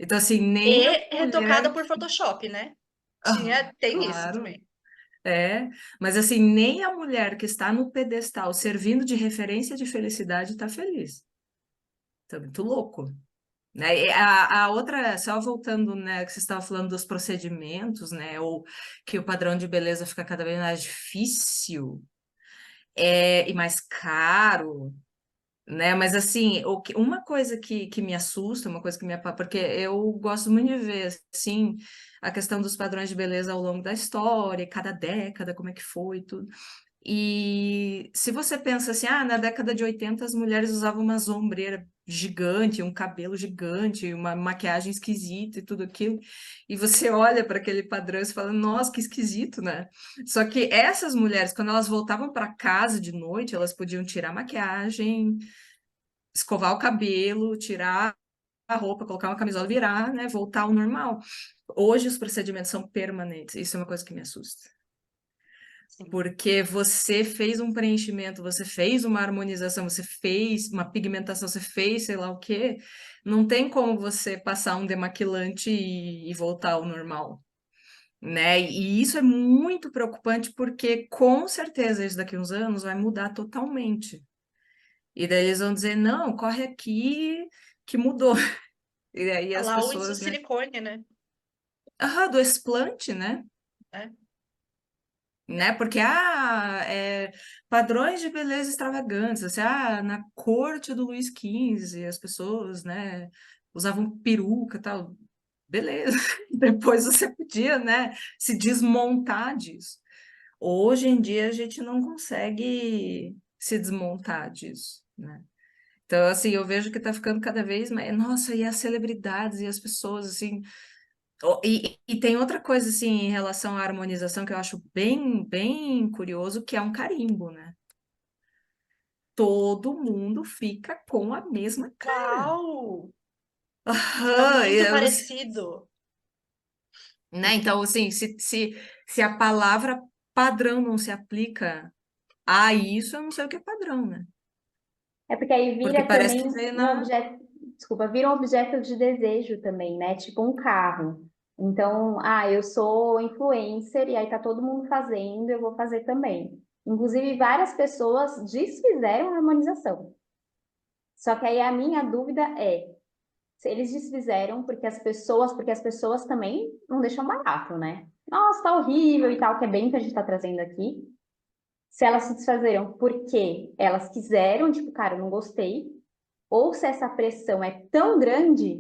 E: Então, assim, nem a
C: E retocada
E: mulher.
C: por Photoshop, né?
E: Ah,
C: Tem isso
E: claro.
C: também.
E: Mas assim, nem a mulher que está no pedestal servindo de referência de felicidade está feliz. Tá muito louco. Né? E a outra, só voltando, né, que você estava falando dos procedimentos, né, ou que o padrão de beleza fica cada vez mais difícil e mais caro, né? Mas assim, uma coisa que me assusta, uma coisa que porque eu gosto muito de ver assim a questão dos padrões de beleza ao longo da história, cada década, como é que foi, tudo. E se você pensa assim, na década de 80 as mulheres usavam uma sombreira gigante, um cabelo gigante, uma maquiagem esquisita e tudo aquilo, e você olha para aquele padrão e você fala, nossa, que esquisito, né? Só que essas mulheres, quando elas voltavam para casa de noite, elas podiam tirar a maquiagem, escovar o cabelo, tirar a roupa, colocar uma camisola, virar, né, voltar ao normal. Hoje os procedimentos são permanentes, isso é uma coisa que me assusta.
C: Sim.
E: Porque você fez um preenchimento, você fez uma harmonização, você fez uma pigmentação, você fez sei lá o quê, não tem como você passar um demaquilante e voltar ao normal, né? E isso é muito preocupante porque com certeza isso daqui a uns anos vai mudar totalmente. E daí eles vão dizer, não, corre aqui que mudou. E aí
C: Olha
E: as
C: lá o índice
E: pessoas,
C: de
E: né?
C: silicone, né?
E: Do explante, né?
C: É.
E: Né? Porque padrões de beleza extravagantes, assim, na corte do Luís XV, as pessoas, né, usavam peruca e tal. Beleza. Depois você podia, né, se desmontar disso. Hoje em dia a gente não consegue se desmontar disso, né? Então, assim, eu vejo que tá ficando cada vez mais. Nossa, e as celebridades e as pessoas, assim, e tem outra coisa, assim, em relação à harmonização que eu acho bem, bem curioso, que é um carimbo, né? Todo mundo fica com a mesma cara.
C: Uau! Tá
E: Aham,
C: muito parecido.
E: né? Então, assim, se a palavra padrão não se aplica a isso, eu não sei o que é padrão, né?
D: É porque aí
E: Porque
D: vira
E: parece que
D: também
E: veio
D: um
E: na.
D: objeto, desculpa, vira um objeto de desejo também, né? Tipo um carro. Então, eu sou influencer e aí tá todo mundo fazendo, eu vou fazer também. Inclusive, várias pessoas desfizeram a harmonização. Só que aí a minha dúvida é, se eles desfizeram porque as pessoas também não deixam barato, né? Nossa, tá horrível e tal, que é bem o que a gente tá trazendo aqui. Se elas se desfazeram porque elas quiseram, tipo, cara, eu não gostei, ou se essa pressão é tão grande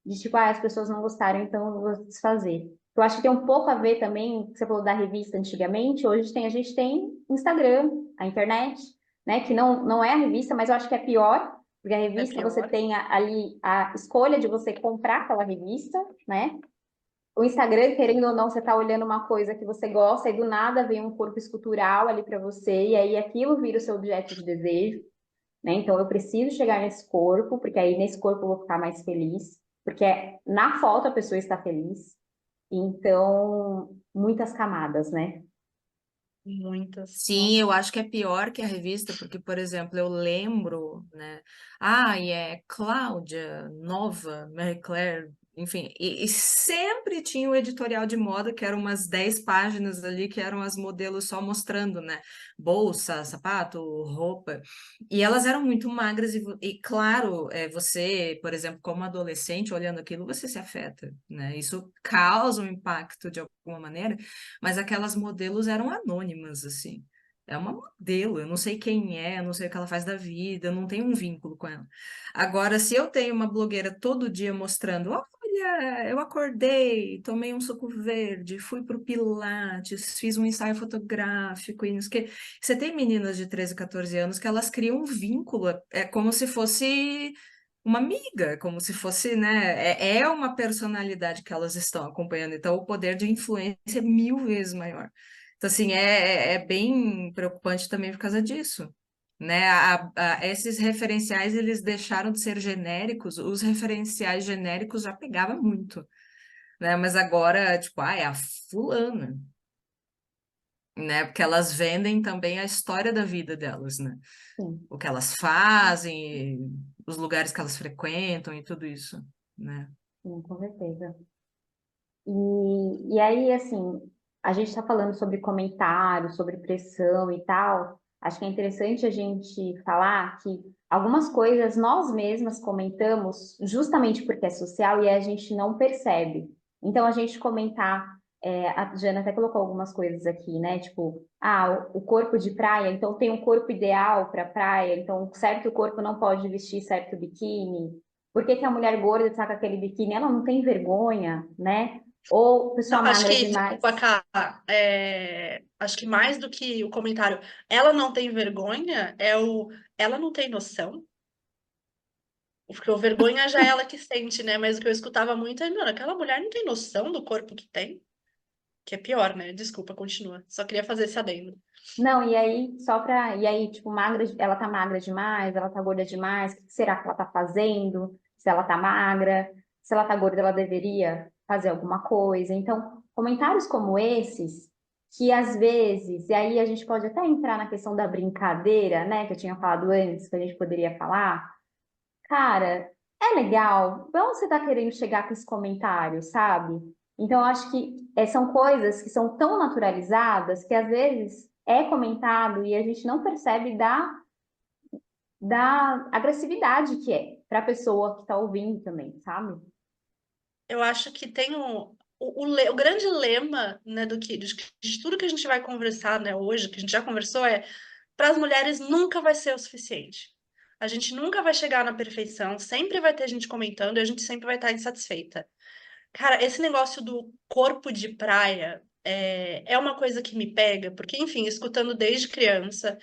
D: de tipo, as pessoas não gostaram, então eu vou desfazer. Eu acho que tem um pouco a ver também, você falou da revista antigamente, hoje a gente tem Instagram, a internet, né, que não é a revista, mas eu acho que é pior, porque a
C: É
D: revista você
C: pior.
D: tem ali a escolha de você comprar aquela revista, né? O Instagram, querendo ou não, você tá olhando uma coisa que você gosta e do nada vem um corpo escultural ali para você, e aí aquilo vira o seu objeto de desejo, né? Então eu preciso chegar nesse corpo, porque aí nesse corpo eu vou ficar mais feliz, porque na foto a pessoa está feliz. Então, muitas camadas, né?
C: Muitas.
E: Sim,
C: Nossa.
E: eu acho que é pior que a revista, porque, por exemplo, eu lembro, né? E é Cláudia, Nova, Marie Claire, enfim, e sempre tinha o editorial de moda, que eram umas 10 páginas ali, que eram as modelos só mostrando, né? Bolsa, sapato, roupa. E elas eram muito magras, e claro, você, por exemplo, como adolescente, olhando aquilo, você se afeta, né? Isso causa um impacto de alguma maneira, mas aquelas modelos eram anônimas, assim. É uma modelo, eu não sei quem é, eu não sei o que ela faz da vida, eu não tenho um vínculo com ela. Agora, se eu tenho uma blogueira todo dia mostrando, olha, eu acordei, tomei um suco verde, fui pro Pilates, fiz um ensaio fotográfico e não sei o quê. Você tem meninas de 13, 14 anos que elas criam um vínculo, é como se fosse uma amiga, como se fosse, né? É uma personalidade que elas estão acompanhando, então o poder de influência é 1000 vezes maior. Então, assim, é bem preocupante também por causa disso, né? Esses referenciais, eles deixaram de ser genéricos, os referenciais genéricos já pegava muito, né? Mas agora, tipo, é a fulana, né? Porque elas vendem também a história da vida delas, né?
D: Sim,
E: O que elas fazem, os lugares que elas frequentam e tudo isso, né?
D: sim, com certeza. E aí, assim, a gente está falando sobre comentários, sobre pressão e tal. Acho que é interessante a gente falar que algumas coisas nós mesmas comentamos justamente porque é social e a gente não percebe. Então, a gente comentar, a Jana até colocou algumas coisas aqui, né? Tipo, o corpo de praia, então tem um corpo ideal para praia, então certo corpo não pode vestir certo biquíni. Por que que a mulher gorda está com aquele biquíni? Ela não tem vergonha, né? Ou pessoa
C: Não, acho
D: magra
C: que, desculpa,
D: demais.
C: Cá, acho que mais do que o comentário, ela não tem vergonha, ela não tem noção. Porque o vergonha já é ela que sente, né? Mas o que eu escutava muito é, mano, aquela mulher não tem noção do corpo que tem. Que é pior, né? Desculpa, continua. Só queria fazer esse adendo.
D: Não, e aí, e aí, tipo, magra, ela tá magra demais, ela tá gorda demais, o que será que ela tá fazendo? Se ela tá magra, se ela tá gorda, ela deveria fazer alguma coisa. Então, comentários como esses, que às vezes, e aí a gente pode até entrar na questão da brincadeira, né, que eu tinha falado antes, que a gente poderia falar. Cara, é legal. Pra onde você tá querendo chegar com esse comentário, sabe? Então, eu acho que são coisas que são tão naturalizadas que às vezes é comentado e a gente não percebe da agressividade que é para a pessoa que está ouvindo também, sabe?
C: Eu acho que tem o grande lema, né, de tudo que a gente vai conversar, né, hoje, que a gente já conversou, é para as mulheres nunca vai ser o suficiente. A gente nunca vai chegar na perfeição, sempre vai ter gente comentando e a gente sempre vai estar insatisfeita. Cara, esse negócio do corpo de praia é uma coisa que me pega, porque, enfim, escutando desde criança,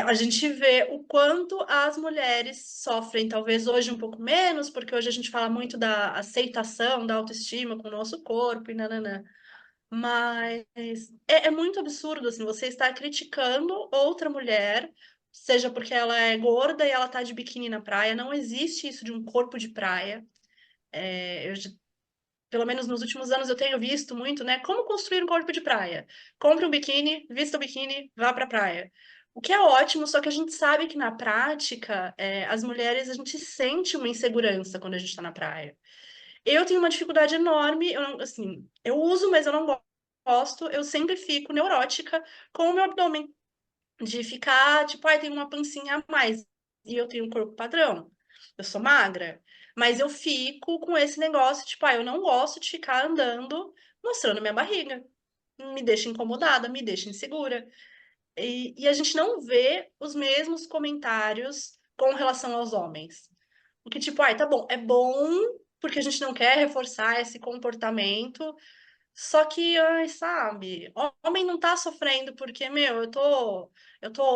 C: a gente vê o quanto as mulheres sofrem, talvez hoje um pouco menos, porque hoje a gente fala muito da aceitação, da autoestima com o nosso corpo e nananã. Mas é muito absurdo, assim, você estar criticando outra mulher, seja porque ela é gorda e ela tá de biquíni na praia, não existe isso de um corpo de praia. Pelo menos nos últimos anos eu tenho visto muito, né? Como construir um corpo de praia. Compre um biquíni, vista o biquíni, vá pra praia. O que é ótimo, só que a gente sabe que na prática, as mulheres, a gente sente uma insegurança quando a gente tá na praia. Eu tenho uma dificuldade enorme, assim, eu uso, mas eu não gosto, eu sempre fico neurótica com o meu abdômen, de ficar, tipo, ai, tem uma pancinha a mais, e eu tenho um corpo padrão, eu sou magra, mas eu fico com esse negócio, tipo, ai, eu não gosto de ficar andando mostrando minha barriga, me deixa incomodada, me deixa insegura, e a gente não vê os mesmos comentários com relação aos homens. O que, tipo, ai, tá bom, é bom porque a gente não quer reforçar esse comportamento, só que, ai, sabe, homem não tá sofrendo porque, meu, eu tô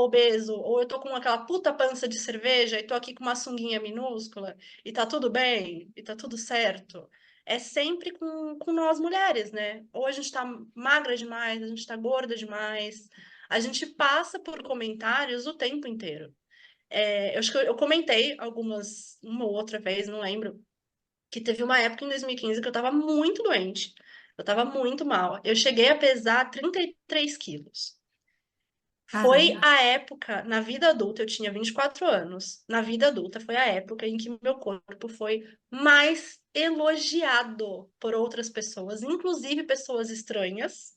C: obeso, ou eu tô com aquela puta pança de cerveja e tô aqui com uma sunguinha minúscula, e tá tudo bem, e tá tudo certo. É sempre com nós mulheres, né? Ou a gente tá magra demais, a gente tá gorda demais. A gente passa por comentários o tempo inteiro. Eu acho que eu comentei uma ou outra vez, não lembro, que teve uma época em 2015 que eu tava muito doente. Eu tava muito mal. Eu cheguei a pesar 33 quilos. Foi
E: Caramba.
C: a época, na vida adulta, eu tinha 24 anos. Na vida adulta foi a época em que meu corpo foi mais elogiado por outras pessoas, inclusive pessoas estranhas,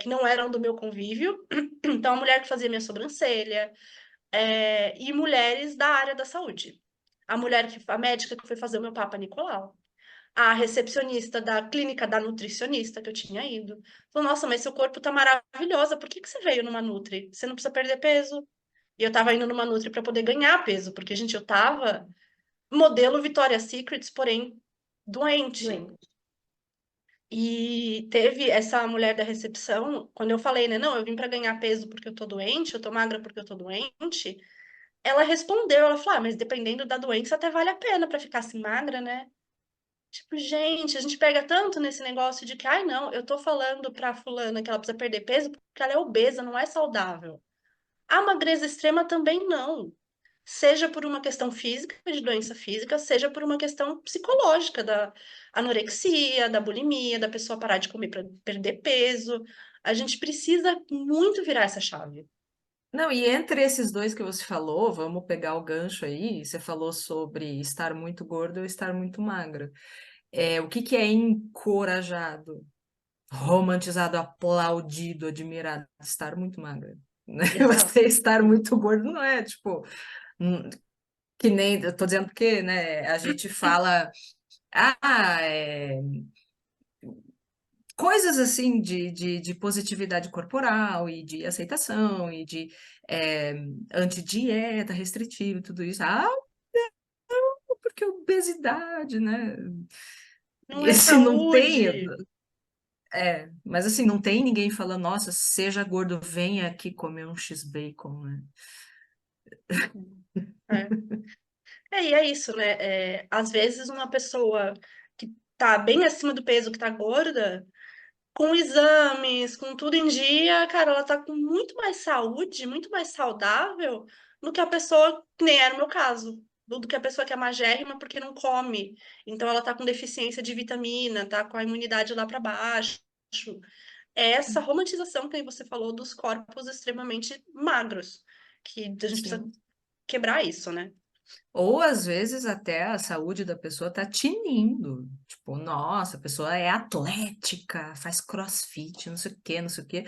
C: que não eram do meu convívio. Então, a mulher que fazia minha sobrancelha, e mulheres da área da saúde. A médica que foi fazer o meu Papa Nicolau, a recepcionista da clínica da nutricionista que eu tinha ido. Falou, nossa, mas seu corpo tá maravilhosa, por que que você veio numa Nutri? Você não precisa perder peso. E eu tava indo numa Nutri para poder ganhar peso, porque, gente, eu tava modelo Victoria's Secrets, porém doente.
D: Doente.
C: E teve essa mulher da recepção, quando eu falei, né, não, eu vim para ganhar peso porque eu tô doente, eu tô magra porque eu tô doente, ela respondeu, ela falou, mas dependendo da doença até vale a pena para ficar assim magra, né? Tipo, gente, a gente pega tanto nesse negócio de que, ai, não, eu tô falando pra fulana que ela precisa perder peso porque ela é obesa, não é saudável. A magreza extrema também não. Seja por uma questão física, de doença física, seja por uma questão psicológica, da anorexia, da bulimia, da pessoa parar de comer para perder peso. A gente precisa muito virar essa chave.
E: Não, e entre esses dois que você falou, vamos pegar o gancho aí. Você falou sobre estar muito gordo ou estar muito magra. O que que é encorajado, romantizado, aplaudido, admirado? Estar muito magra, né?
C: Exato.
E: Você estar muito gordo não é, tipo, hum, que nem, eu tô dizendo porque, né, a gente fala, ah, coisas assim de positividade corporal e de aceitação e de é, antidieta restritiva e tudo isso. Ah, porque obesidade, né?
C: Não
E: E
C: é
E: assim, não tem,
C: saúde.
E: mas assim, não tem ninguém falando, nossa, seja gordo, venha aqui comer um X-Bacon, né?
C: É. E é isso, né? Às vezes uma pessoa que tá bem acima do peso, que tá gorda, com exames, com tudo em dia, cara, ela tá com muito mais saúde, muito mais saudável do que a pessoa, que nem era o meu caso, do que a pessoa que é magérrima porque não come. Então ela tá com deficiência de vitamina, tá com a imunidade lá para baixo. É essa romantização que aí você falou dos corpos extremamente magros, que a gente precisa
E: Sim.
C: quebrar isso, né?
E: Ou às vezes até a saúde da pessoa tá tinindo. Tipo, nossa, a pessoa é atlética, faz crossfit, não sei o quê, não sei o quê.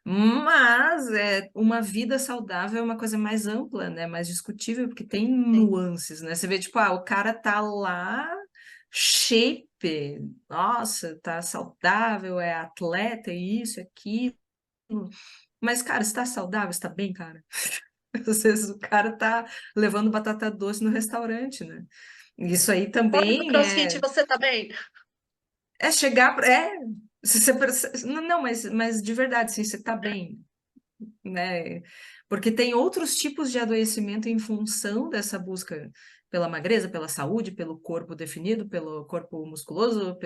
E: Mas uma vida saudável é uma coisa mais ampla, né? Mais discutível, porque tem
C: Sim.
E: nuances, né? Você vê, tipo, o cara tá lá, shape, nossa, tá saudável, é atleta, é isso, é aquilo. Mas, cara, você tá saudável, você tá bem, cara? Às vezes o cara tá levando batata doce no restaurante, né? Isso aí
C: Fora do
E: também
C: CrossFit, você tá bem?
E: é chegar, se você, não, mas de verdade, sim, você tá bem, né? Porque tem outros tipos de adoecimento em função dessa busca pela magreza, pela saúde, pelo corpo definido, pelo corpo musculoso,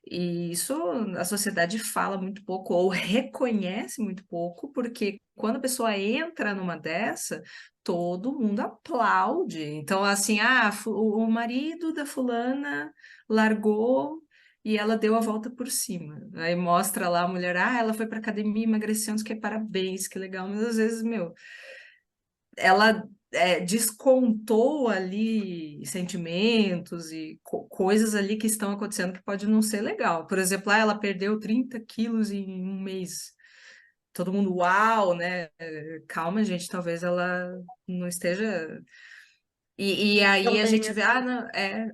E: e isso a sociedade fala muito pouco ou reconhece muito pouco, porque quando a pessoa entra numa dessa, todo mundo aplaude. Então, assim, o marido da fulana largou e ela deu a volta por cima. Aí mostra lá a mulher, ela foi para academia, emagreceu, não sei o que, parabéns, que legal. Mas às vezes, meu, ela descontou ali sentimentos e coisas ali que estão acontecendo que pode não ser legal. Por exemplo, ela perdeu 30 quilos em um mês. Todo mundo, uau, né? Calma, gente, talvez ela não esteja. E aí a
C: Também,
E: gente vê,
C: assim.
E: não,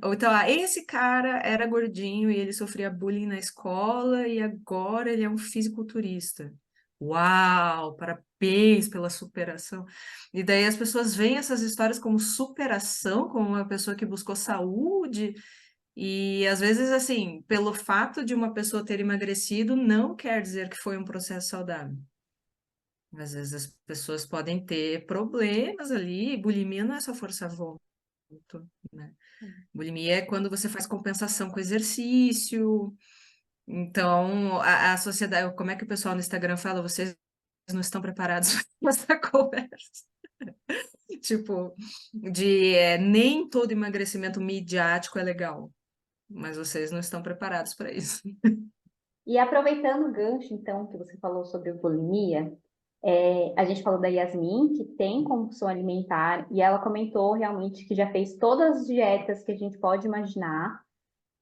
E: ou então, esse cara era gordinho e ele sofria bullying na escola e agora ele é um fisiculturista. Uau, parabéns pela superação. E daí as pessoas veem essas histórias como superação, como uma pessoa que buscou saúde, e às vezes, assim, pelo fato de uma pessoa ter emagrecido, não quer dizer que foi um processo saudável. Às vezes as pessoas podem ter problemas ali, bulimia não é só força vômito, né? Bulimia é quando você faz compensação com exercício. Então, a sociedade, como é que o pessoal no Instagram fala? Vocês não estão preparados para essa conversa. Tipo, nem todo emagrecimento midiático é legal, mas vocês não estão preparados para isso.
D: E aproveitando o gancho, então, que você falou sobre bulimia, a gente falou da Yasmin, que tem compulsão alimentar, e ela comentou realmente que já fez todas as dietas que a gente pode imaginar,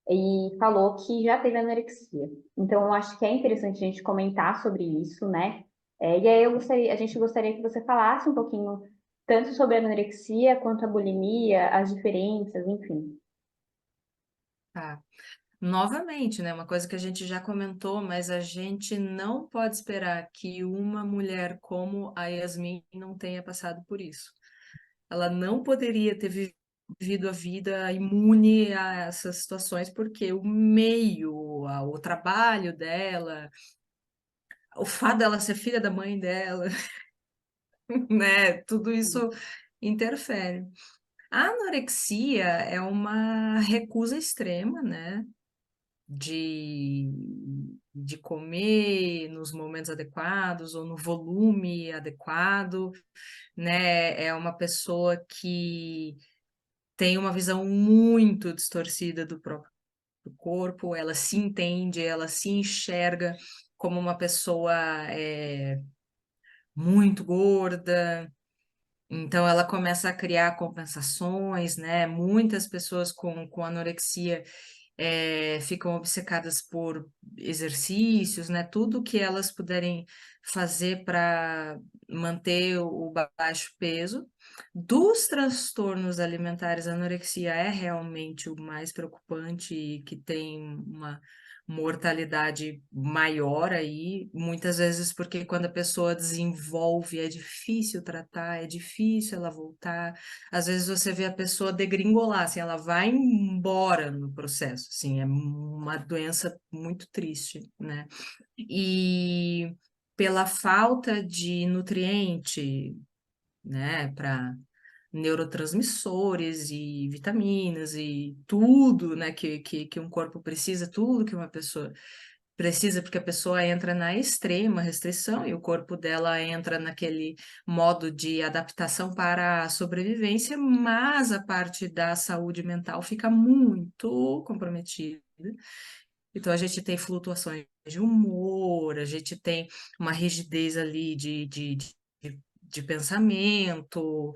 D: e falou que já teve anorexia. Então, eu acho que é interessante a gente comentar sobre isso, né? E aí a gente gostaria que você falasse um pouquinho tanto sobre a anorexia quanto a bulimia, as diferenças, enfim.
E: Tá. Novamente, né? Uma coisa que a gente já comentou, mas a gente não pode esperar que uma mulher como a Yasmin não tenha passado por isso. Ela não poderia ter vivido a vida imune a essas situações, porque o meio, o trabalho dela, o fato dela ser filha da mãe dela, né? Tudo isso interfere. A anorexia é uma recusa extrema, né? De comer nos momentos adequados ou no volume adequado, né? É uma pessoa que tem uma visão muito distorcida do próprio corpo, ela se entende, ela se enxerga como uma pessoa muito gorda, então ela começa a criar compensações, né? Muitas pessoas com anorexia ficam obcecadas por exercícios, né? Tudo que elas puderem fazer para manter o baixo peso. Dos transtornos alimentares, a anorexia é realmente o mais preocupante e que tem mortalidade maior aí, muitas vezes porque quando a pessoa desenvolve é difícil tratar, é difícil ela voltar. Às vezes você vê a pessoa degringolar, assim, ela vai embora no processo, assim, é uma doença muito triste, né? E pela falta de nutriente, né, para neurotransmissores e vitaminas e tudo, né, que um corpo precisa, tudo que uma pessoa precisa, porque a pessoa entra na extrema restrição e o corpo dela entra naquele modo de adaptação para a sobrevivência, mas a parte da saúde mental fica muito comprometida. Então, a gente tem flutuações de humor, a gente tem uma rigidez ali de pensamento.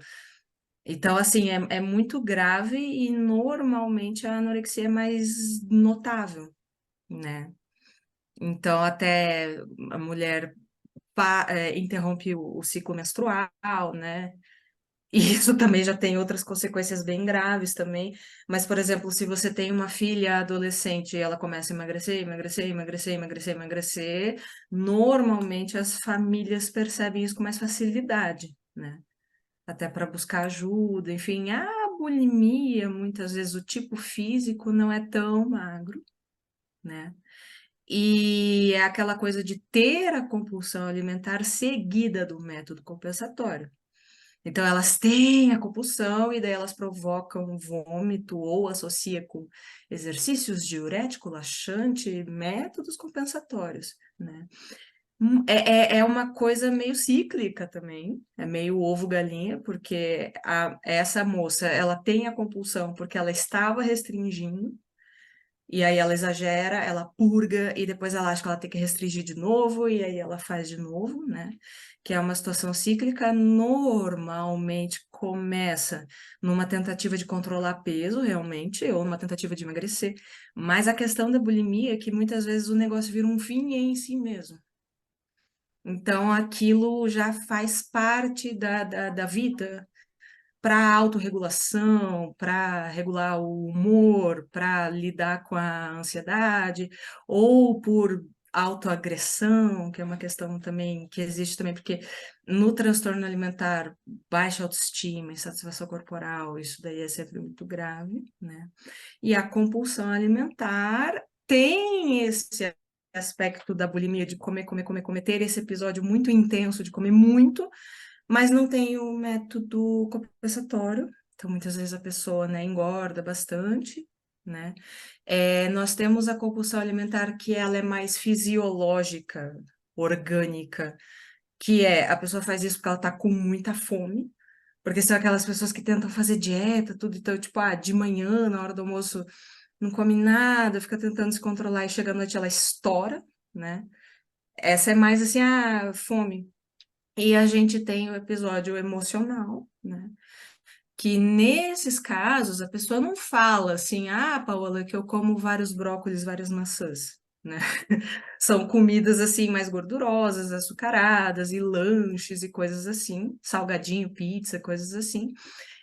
E: Então, assim, é muito grave e normalmente a anorexia é mais notável, né? Então, até a mulher interrompe o ciclo menstrual, né? E isso também já tem outras consequências bem graves também. Mas, por exemplo, se você tem uma filha adolescente e ela começa a emagrecer, emagrecer, emagrecer, emagrecer, emagrecer, normalmente as famílias percebem isso com mais facilidade, né? Até para buscar ajuda, enfim, a bulimia, muitas vezes o tipo físico não é tão magro, né? E é aquela coisa de ter a compulsão alimentar seguida do método compensatório. Então, elas têm a compulsão e daí elas provocam vômito ou associa com exercícios diurético, laxante, métodos compensatórios, né? É uma coisa meio cíclica também, é meio ovo-galinha, porque essa moça, ela tem a compulsão porque ela estava restringindo, e aí ela exagera, ela purga, e depois ela acha que ela tem que restringir de novo, e aí ela faz de novo, né? Que é uma situação cíclica, normalmente começa numa tentativa de controlar peso, realmente, ou numa tentativa de emagrecer. Mas a questão da bulimia é que muitas vezes o negócio vira um fim em si mesmo. Então, aquilo já faz parte da vida, para autorregulação, para regular o humor, para lidar com a ansiedade, ou por autoagressão, que é uma questão também que existe também, porque no transtorno alimentar, baixa autoestima, insatisfação corporal, isso daí é sempre muito grave, né? E a compulsão alimentar tem esse aspecto da bulimia de comer, comer, comer, comer, ter esse episódio muito intenso de comer muito, mas não tem o método compensatório, então muitas vezes a pessoa, né, engorda bastante, né? Nós temos a compulsão alimentar que ela é mais fisiológica, orgânica, que é a pessoa faz isso porque ela tá com muita fome, porque são aquelas pessoas que tentam fazer dieta, tudo, então, tipo, de manhã, na hora do almoço, não come nada, fica tentando se controlar e chega à noite ela estoura, né? Essa é mais assim, fome. E a gente tem o episódio emocional, né? Que nesses casos a pessoa não fala assim, Paola, que eu como vários brócolis, várias maçãs, né? São comidas assim mais gordurosas, açucaradas e lanches e coisas assim, salgadinho, pizza, coisas assim.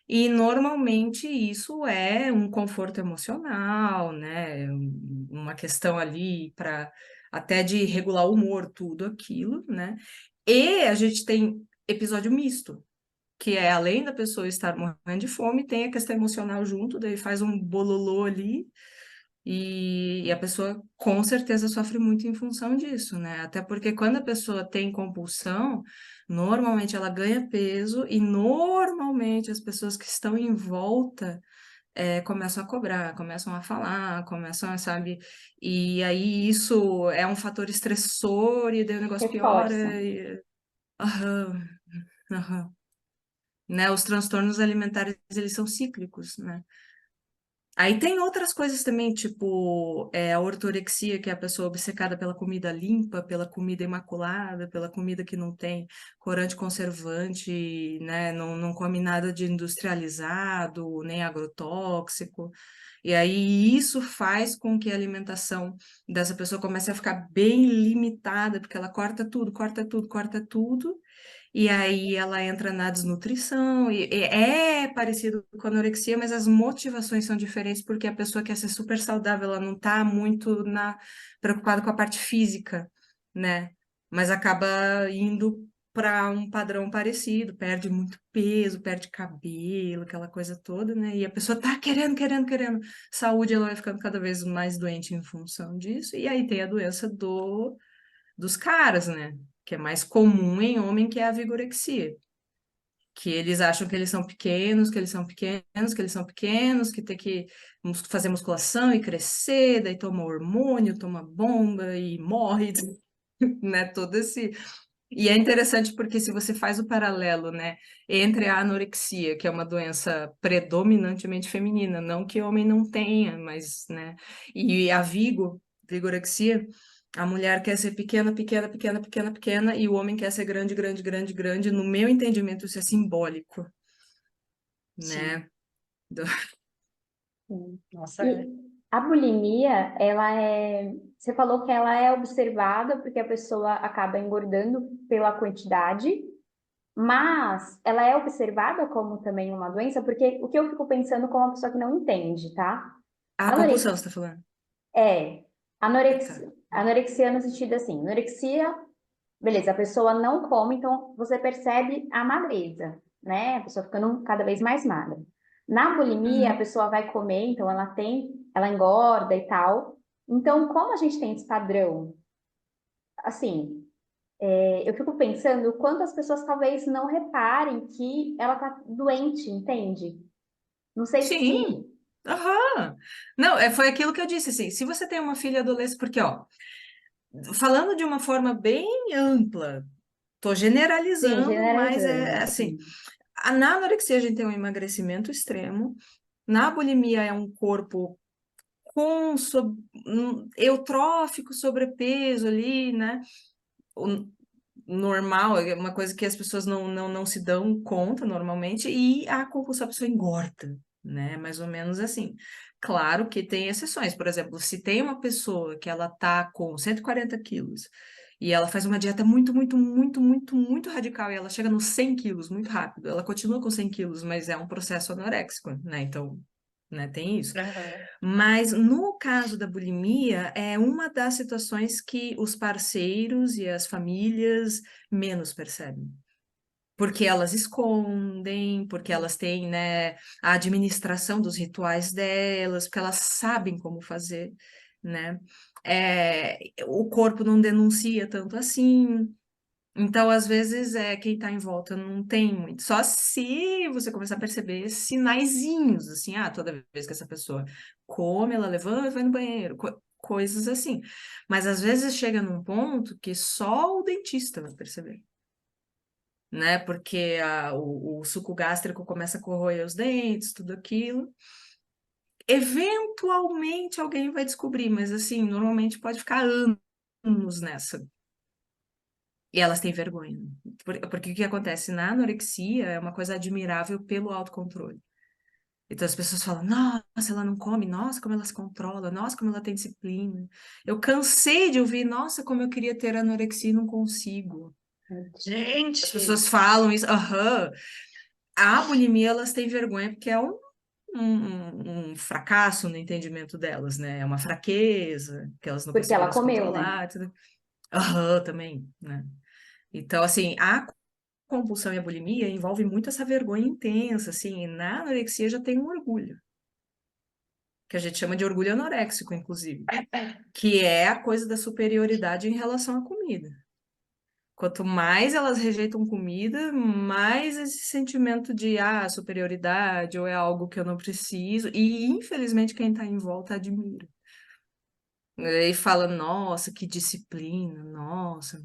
E: E normalmente isso é um conforto emocional, né? Uma questão ali para até de regular o humor, tudo aquilo, né? E a gente tem episódio misto, que é além da pessoa estar morrendo de fome, tem a questão emocional junto, daí faz um bololô ali, e a pessoa com certeza sofre muito em função disso, né? Até porque quando a pessoa tem compulsão, normalmente ela ganha peso e normalmente as pessoas que estão em volta começam a cobrar, começam a falar, começam a, sabe? E aí isso é um fator estressor e daí o negócio
D: Reforça.
E: piora. Aham, aham. Né? Os transtornos alimentares, eles são cíclicos, né? Aí tem outras coisas também, tipo a ortorexia, que é a pessoa obcecada pela comida limpa, pela comida imaculada, pela comida que não tem corante conservante, né? Não come nada de industrializado, nem agrotóxico. E aí isso faz com que a alimentação dessa pessoa comece a ficar bem limitada, porque ela corta tudo, corta tudo, corta tudo. e aí ela entra na desnutrição, e é parecido com a anorexia, mas as motivações são diferentes, porque a pessoa quer ser super saudável, ela não está muito preocupada com a parte física, né? Mas acaba indo para um padrão parecido, perde muito peso, perde cabelo, aquela coisa toda, né? E a pessoa tá querendo saúde, ela vai ficando cada vez mais doente em função disso, e aí tem a doença dos caras, né? Que é mais comum em homem, que é a vigorexia. Que eles acham que eles são pequenos, que eles são pequenos, que eles são pequenos, que tem que fazer musculação e crescer, daí toma hormônio, toma bomba e morre, né? Todo esse. E é interessante porque se você faz o paralelo, né, entre a anorexia, que é uma doença predominantemente feminina, não que homem não tenha, mas, né, e a vigorexia, a mulher quer ser pequena, pequena, pequena, pequena, pequena, e o homem quer ser grande, grande, grande, grande. No meu entendimento, isso é simbólico,
C: Sim.
E: né? Do-
C: Nossa,
D: E a bulimia, você falou que ela é observada porque a pessoa acaba engordando pela quantidade, mas ela é observada como também uma doença, porque o que eu fico pensando como uma pessoa que não entende, tá?
E: A compulsão,
D: Anorexia
E: você tá falando?
D: é
E: Ah, tá.
D: anorexia no sentido assim, anorexia, beleza, a pessoa não come, então você percebe a magreza, né? A pessoa ficando cada vez mais magra. Na bulimia, a
E: Uhum.
D: pessoa vai comer, então ela engorda e tal. Então, como a gente tem esse padrão, assim, eu fico pensando quantas pessoas talvez não reparem que ela tá doente, entende? Não sei se.
E: Sim, aham. Não, foi aquilo que eu disse, assim, se você tem uma filha adolescente, porque, ó, falando de uma forma bem ampla, tô
D: Sim,
E: generalizando, mas é
D: generalizando.
E: assim, na anorexia a gente tem um emagrecimento extremo, na bulimia é um corpo eutrófico, sobrepeso ali, né? O normal, é uma coisa que as pessoas não se dão conta normalmente, e a compulsão, a pessoa engorda, né? Mais ou menos assim. Claro que tem exceções, por exemplo, se tem uma pessoa que ela tá com 140 quilos e ela faz uma dieta muito, muito, muito, muito, muito radical e ela chega nos 100 quilos muito rápido, ela continua com 100 quilos, mas é um processo anoréxico, né? Então, né, tem isso.
C: aham.
E: Mas no caso da bulimia, é uma das situações que os parceiros e as famílias menos percebem. Porque elas escondem, porque elas têm, né, a administração dos rituais delas, porque elas sabem como fazer, né? O corpo não denuncia tanto assim. Então, às vezes, quem está em volta não tem muito. Só se você começar a perceber sinaizinhos, assim, toda vez que essa pessoa come, ela levanta e vai no banheiro, coisas assim. Mas às vezes chega num ponto que só o dentista vai perceber, né? Porque o suco gástrico começa a corroer os dentes, tudo aquilo. Eventualmente alguém vai descobrir, mas assim, normalmente pode ficar anos nessa. E elas têm vergonha. Porque o que acontece na anorexia é uma coisa admirável pelo autocontrole. Então as pessoas falam, nossa, ela não come, nossa, como ela se controla, nossa, como ela tem disciplina. Eu cansei de ouvir, nossa, como eu queria ter anorexia e não consigo. As
C: Gente,
E: pessoas falam isso, aham. A bulimia, elas têm vergonha porque é um fracasso no entendimento delas, né? É uma fraqueza, que elas não
D: Porque ela
E: conseguiram se
D: comeu, né?
E: controlar. Tudo. Aham, também, né? Então, assim, a compulsão e a bulimia envolve muito essa vergonha intensa, assim, e na anorexia já tem um orgulho, que a gente chama de orgulho anoréxico, inclusive, que é a coisa da superioridade em relação à comida. Quanto mais elas rejeitam comida, mais esse sentimento de superioridade, ou é algo que eu não preciso, e infelizmente quem está em volta admira. E fala, nossa, que disciplina, nossa.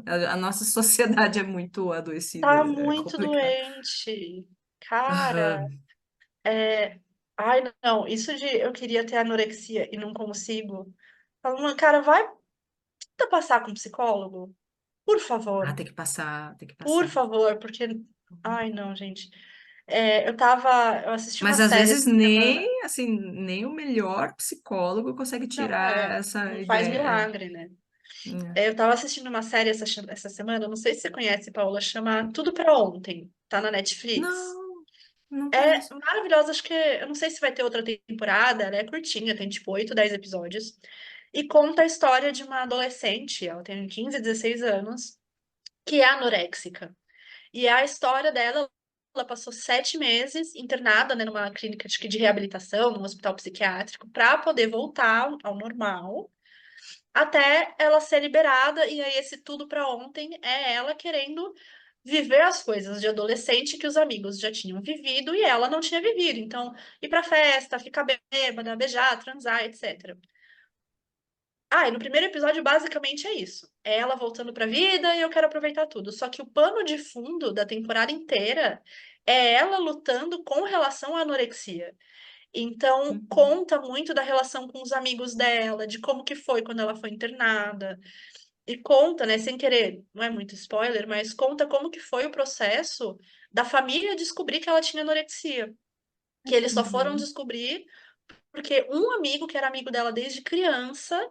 E: A nossa sociedade é muito adoecida,
C: tá
E: é
C: muito
E: complicado.
C: doente. Cara,
E: Aham.
C: é... Ai, não, isso de eu queria ter anorexia e não consigo. Fala, "Mano, cara, vai tentar passar com um psicólogo, por favor,
E: Tem que passar, tem que
C: por
E: passar.
C: favor, porque, ai, não, gente. Eu assisti uma
E: Mas às
C: série essa
E: vezes
C: semana.
E: nem, assim, nem o melhor psicólogo consegue
C: Não,
E: tirar essa
C: não faz
E: ideia.
C: milagre, né?
E: É.
C: Eu tava assistindo uma série essa semana, não sei se você conhece, Paula, chama Tudo Pra Ontem, tá na Netflix.
E: Não, não
C: É
E: conheço.
C: maravilhosa, acho que eu não sei se vai ter outra temporada, ela é curtinha, tem tipo 8, 10 episódios. E conta a história de uma adolescente, ela tem 15, 16 anos, que é anoréxica. E a história dela, ela passou 7 meses internada, né, numa clínica de reabilitação, num hospital psiquiátrico, para poder voltar ao normal, até ela ser liberada. E aí, esse tudo para ontem é ela querendo viver as coisas de adolescente que os amigos já tinham vivido e ela não tinha vivido. Então, ir pra festa, ficar bêbada, beijar, transar, etc. Ah, e no primeiro episódio, basicamente é isso. É ela voltando pra vida e eu quero aproveitar tudo. Só que o pano de fundo da temporada inteira é ela lutando com relação à anorexia. Então,
E: Uhum.
C: conta muito da relação com os amigos dela, de como que foi quando ela foi internada. E conta, né, sem querer, não é muito spoiler, mas conta como que foi o processo da família descobrir que ela tinha anorexia. Que eles só foram
E: Uhum.
C: descobrir porque um amigo, que era amigo dela desde criança,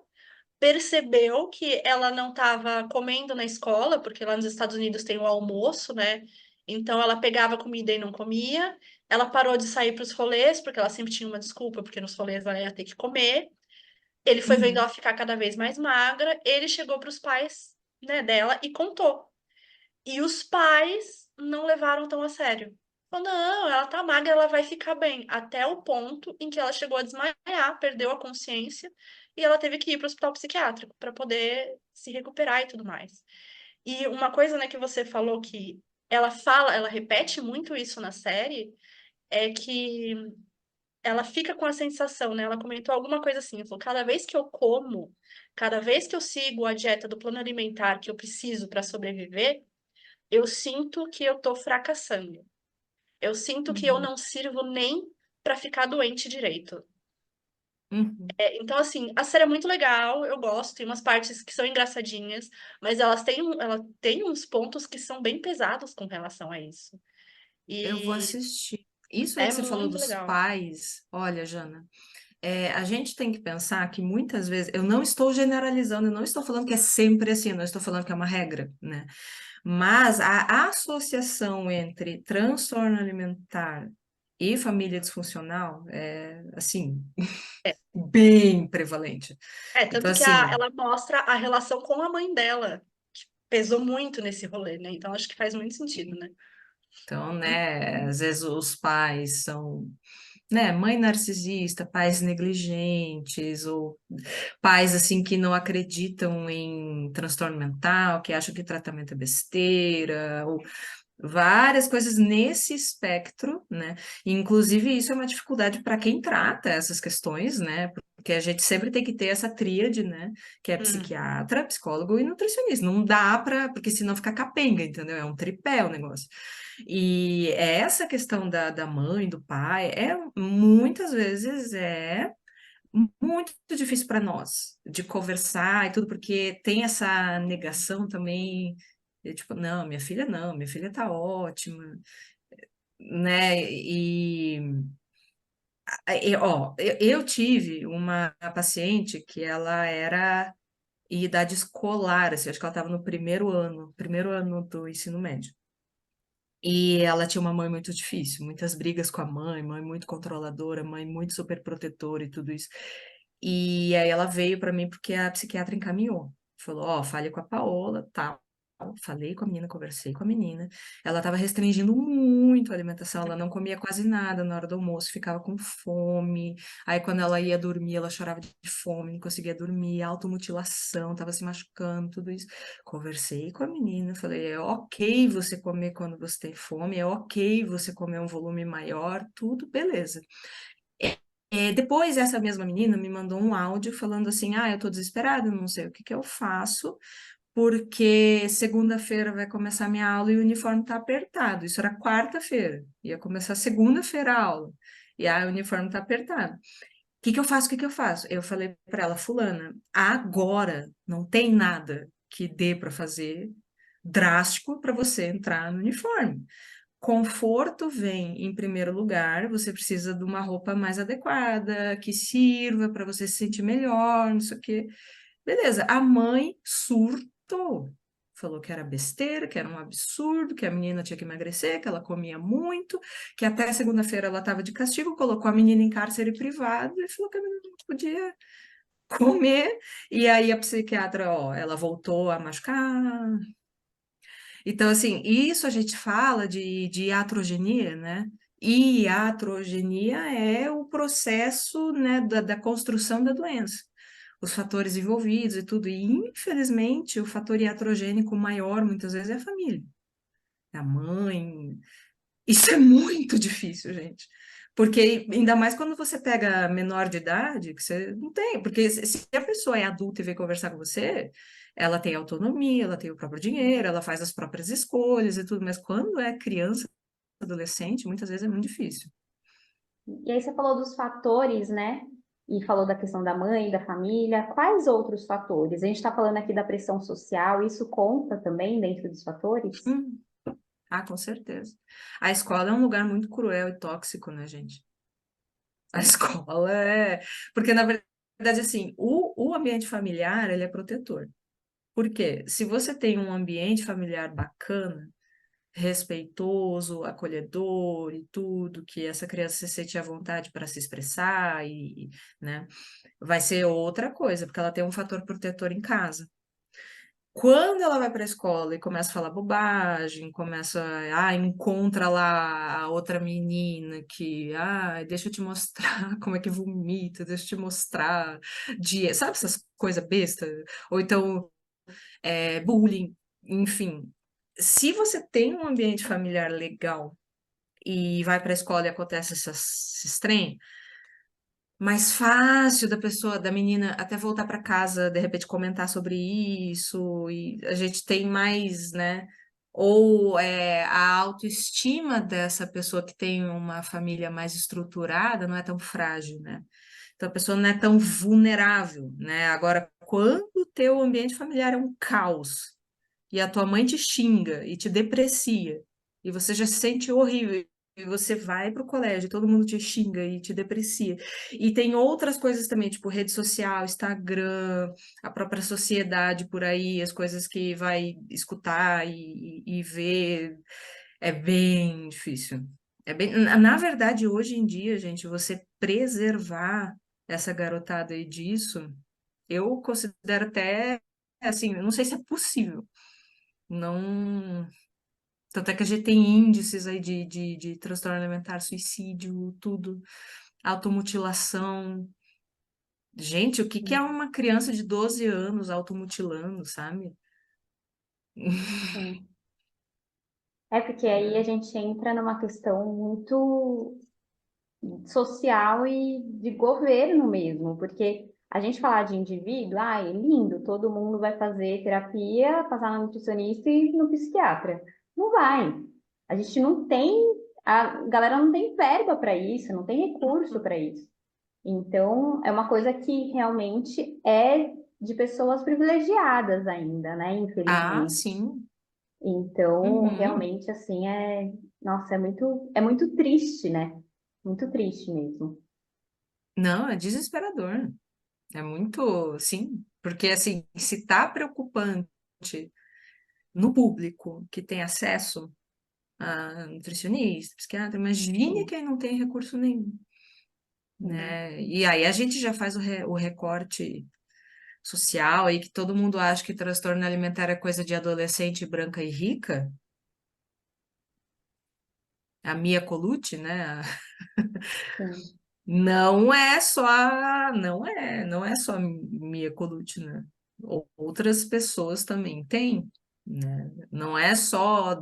C: percebeu que ela não estava comendo na escola, porque lá nos Estados Unidos tem o almoço, né? Então ela pegava comida e não comia. Ela parou de sair para os rolês, porque ela sempre tinha uma desculpa, porque nos rolês ela ia ter que comer. Ele foi vendo
E: Uhum.
C: ela ficar cada vez mais magra. Ele chegou para os pais, né, dela e contou. E os pais não levaram tão a sério. Falou, não, ela tá magra, ela vai ficar bem. Até o ponto em que ela chegou a desmaiar, perdeu a consciência e ela teve que ir para o hospital psiquiátrico para poder se recuperar e tudo mais. E uma coisa, né, que você falou que ela fala, ela repete muito isso na série, é que ela fica com a sensação, né? Ela comentou alguma coisa assim, falou, cada vez que eu como, cada vez que eu sigo a dieta do plano alimentar que eu preciso para sobreviver, eu sinto que eu tô fracassando. Eu sinto que eu
E: Uhum.
C: não sirvo nem para ficar doente direito.
E: Uhum.
C: Então, assim, a série é muito legal, eu gosto, tem umas partes que são engraçadinhas, mas ela tem uns pontos que são bem pesados com relação a isso.
E: Eu vou
C: E
E: assistir. Isso aí
C: é
E: que você falou
C: muito
E: dos
C: legal.
E: pais, olha, Jana, a gente tem que pensar que muitas vezes, eu não estou generalizando, eu não estou falando que é sempre assim, eu não estou falando que é uma regra, né? Mas a associação entre transtorno alimentar e família disfuncional é, assim, bem prevalente. Então,
C: Tanto que
E: assim,
C: ela mostra a relação com a mãe dela, que pesou muito nesse rolê, né? Então acho que faz muito sentido, né?
E: então, né, às vezes os pais são, né, mãe narcisista, pais negligentes, ou pais, assim, que não acreditam em transtorno mental, que acham que tratamento é besteira, ou várias coisas nesse espectro, né? Inclusive, isso é uma dificuldade para quem trata essas questões, né? Porque a gente sempre tem que ter essa tríade, né? Que é
C: Hum.
E: psiquiatra, psicólogo e nutricionista. Não dá para, porque senão fica capenga, entendeu? É um tripé o negócio. E essa questão da mãe, do pai, muitas vezes muito difícil para nós de conversar e tudo, porque tem essa negação também, tipo, não, minha filha tá ótima, né? Ó, eu tive uma paciente que ela era em idade escolar, assim, acho que ela estava no primeiro ano do ensino médio. E ela tinha uma mãe muito difícil, muitas brigas com a mãe muito controladora, mãe muito superprotetora e tudo isso. E aí ela veio para mim porque a psiquiatra encaminhou. Falou, ó, fale com a Paola, tal. Falei com a menina, conversei com a menina. Ela estava restringindo muito a alimentação, ela não comia quase nada na hora do almoço, ficava com fome. Aí quando ela ia dormir, ela chorava de fome, não conseguia dormir, automutilação, estava se machucando, tudo isso. Conversei com a menina, falei, é ok você comer quando você tem fome, é ok você comer um volume maior, tudo beleza. Depois, essa mesma menina me mandou um áudio falando assim: eu tô desesperada, não sei o que que eu faço, porque segunda-feira vai começar minha aula e o uniforme tá apertado. Isso era quarta-feira, ia começar segunda-feira a aula, e aí o uniforme tá apertado. O que que eu faço? O que que eu faço? Eu falei para ela, fulana, agora não tem nada que dê para fazer drástico para você entrar no uniforme. Conforto vem em primeiro lugar, você precisa de uma roupa mais adequada, que sirva para você se sentir melhor, não sei o quê. Beleza, a mãe surtou. Falou que era besteira, que era um absurdo, que a menina tinha que emagrecer, que ela comia muito, que até segunda-feira ela estava de castigo, colocou a menina em cárcere privado e falou que a menina não podia comer. E aí a psiquiatra, ó, ela voltou a machucar. Então, assim, isso a gente fala de iatrogenia, né? E iatrogenia é o processo, né, da construção da doença, os fatores envolvidos e tudo. E, infelizmente, o fator iatrogênico maior, muitas vezes, é a família, é a mãe. Isso é muito difícil, gente. Porque, ainda mais quando você pega menor de idade, que você não tem. Porque se a pessoa é adulta e vem conversar com você, ela tem autonomia, ela tem o próprio dinheiro, ela faz as próprias escolhas e tudo. Mas quando é criança, adolescente, muitas vezes é muito difícil.
D: E aí você falou dos fatores, né? E falou da questão da mãe, da família. Quais outros fatores? A gente está falando aqui da pressão social, isso conta também dentro dos fatores?
E: Hum, com certeza. A escola é um lugar muito cruel e tóxico, né, gente? A escola é. Porque, na verdade, assim, o ambiente familiar, ele é protetor. Por quê? Se você tem um ambiente familiar bacana, respeitoso, acolhedor e tudo, que essa criança se sente à vontade para se expressar né, vai ser outra coisa, porque ela tem um fator protetor em casa. Quando ela vai para a escola e começa a falar bobagem, encontra lá a outra menina que, deixa eu te mostrar como é que vomita, deixa eu te mostrar, sabe essas coisas bestas? Ou então bullying, enfim. Se você tem um ambiente familiar legal e vai para a escola e acontece esses trem, mais fácil da pessoa, da menina, até voltar para casa, de repente comentar sobre isso, e a gente tem mais, né? Ou a autoestima dessa pessoa que tem uma família mais estruturada não é tão frágil, né? Então a pessoa não é tão vulnerável, né? Agora, quando o teu ambiente familiar é um caos, e a tua mãe te xinga e te deprecia, e você já se sente horrível, e você vai para o colégio, todo mundo te xinga e te deprecia. E tem outras coisas também, tipo rede social, Instagram, a própria sociedade por aí, as coisas que vai escutar e ver. É bem difícil. Na verdade, hoje em dia, gente, você preservar essa garotada aí disso, eu considero até, assim, eu não sei se é possível. Não. Tanto é que a gente tem índices aí de transtorno alimentar, suicídio, tudo, automutilação. Gente, o que que é uma criança de 12 anos automutilando, sabe?
D: Sim. É porque aí a gente entra numa questão muito social e de governo mesmo, porque a gente falar de indivíduo, é lindo, todo mundo vai fazer terapia, passar na nutricionista e no psiquiatra. Não vai. A gente não tem, a galera não tem verba para isso, não tem recurso para isso. Então, é uma coisa que realmente é de pessoas privilegiadas ainda, né?
E: Ah,
D: Infelizmente.
E: sim.
D: Então,
E: Uhum.
D: realmente, assim, nossa, é muito triste, né? Muito triste mesmo.
E: Não, é desesperador. É muito, sim, porque assim, se tá preocupante no público que tem acesso a nutricionista, psiquiatra, imagine quem não tem recurso nenhum,
D: Sim.
E: né? E aí a gente já faz o recorte social aí que todo mundo acha que transtorno alimentar é coisa de adolescente branca e rica, a Mia Colucci, né?
D: Sim.
E: Não é só Mia Colucci, né? Outras pessoas também têm, né? Não é só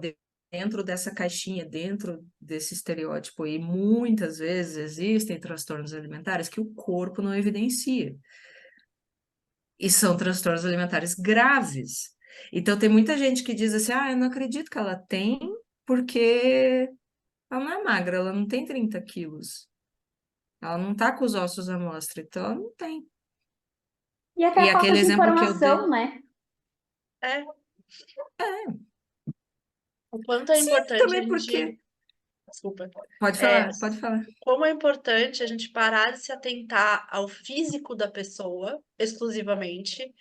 E: dentro dessa caixinha, dentro desse estereótipo, e muitas vezes existem transtornos alimentares que o corpo não evidencia. E são transtornos alimentares graves. Então, tem muita gente que diz assim: eu não acredito que ela tem, porque ela não é magra, ela não tem 30 quilos. Ela não tá com os ossos à mostra, então ela não tem.
D: E até
E: E
D: a falta
E: aquele
D: de
E: exemplo que eu dei.
D: informação, né?
C: É, o quanto é
E: Sim,
C: importante a
E: também
C: gente
E: porque.
C: Desculpa.
E: Pode
C: É,
E: falar, pode falar.
C: como é importante a gente parar de se atentar ao físico da pessoa exclusivamente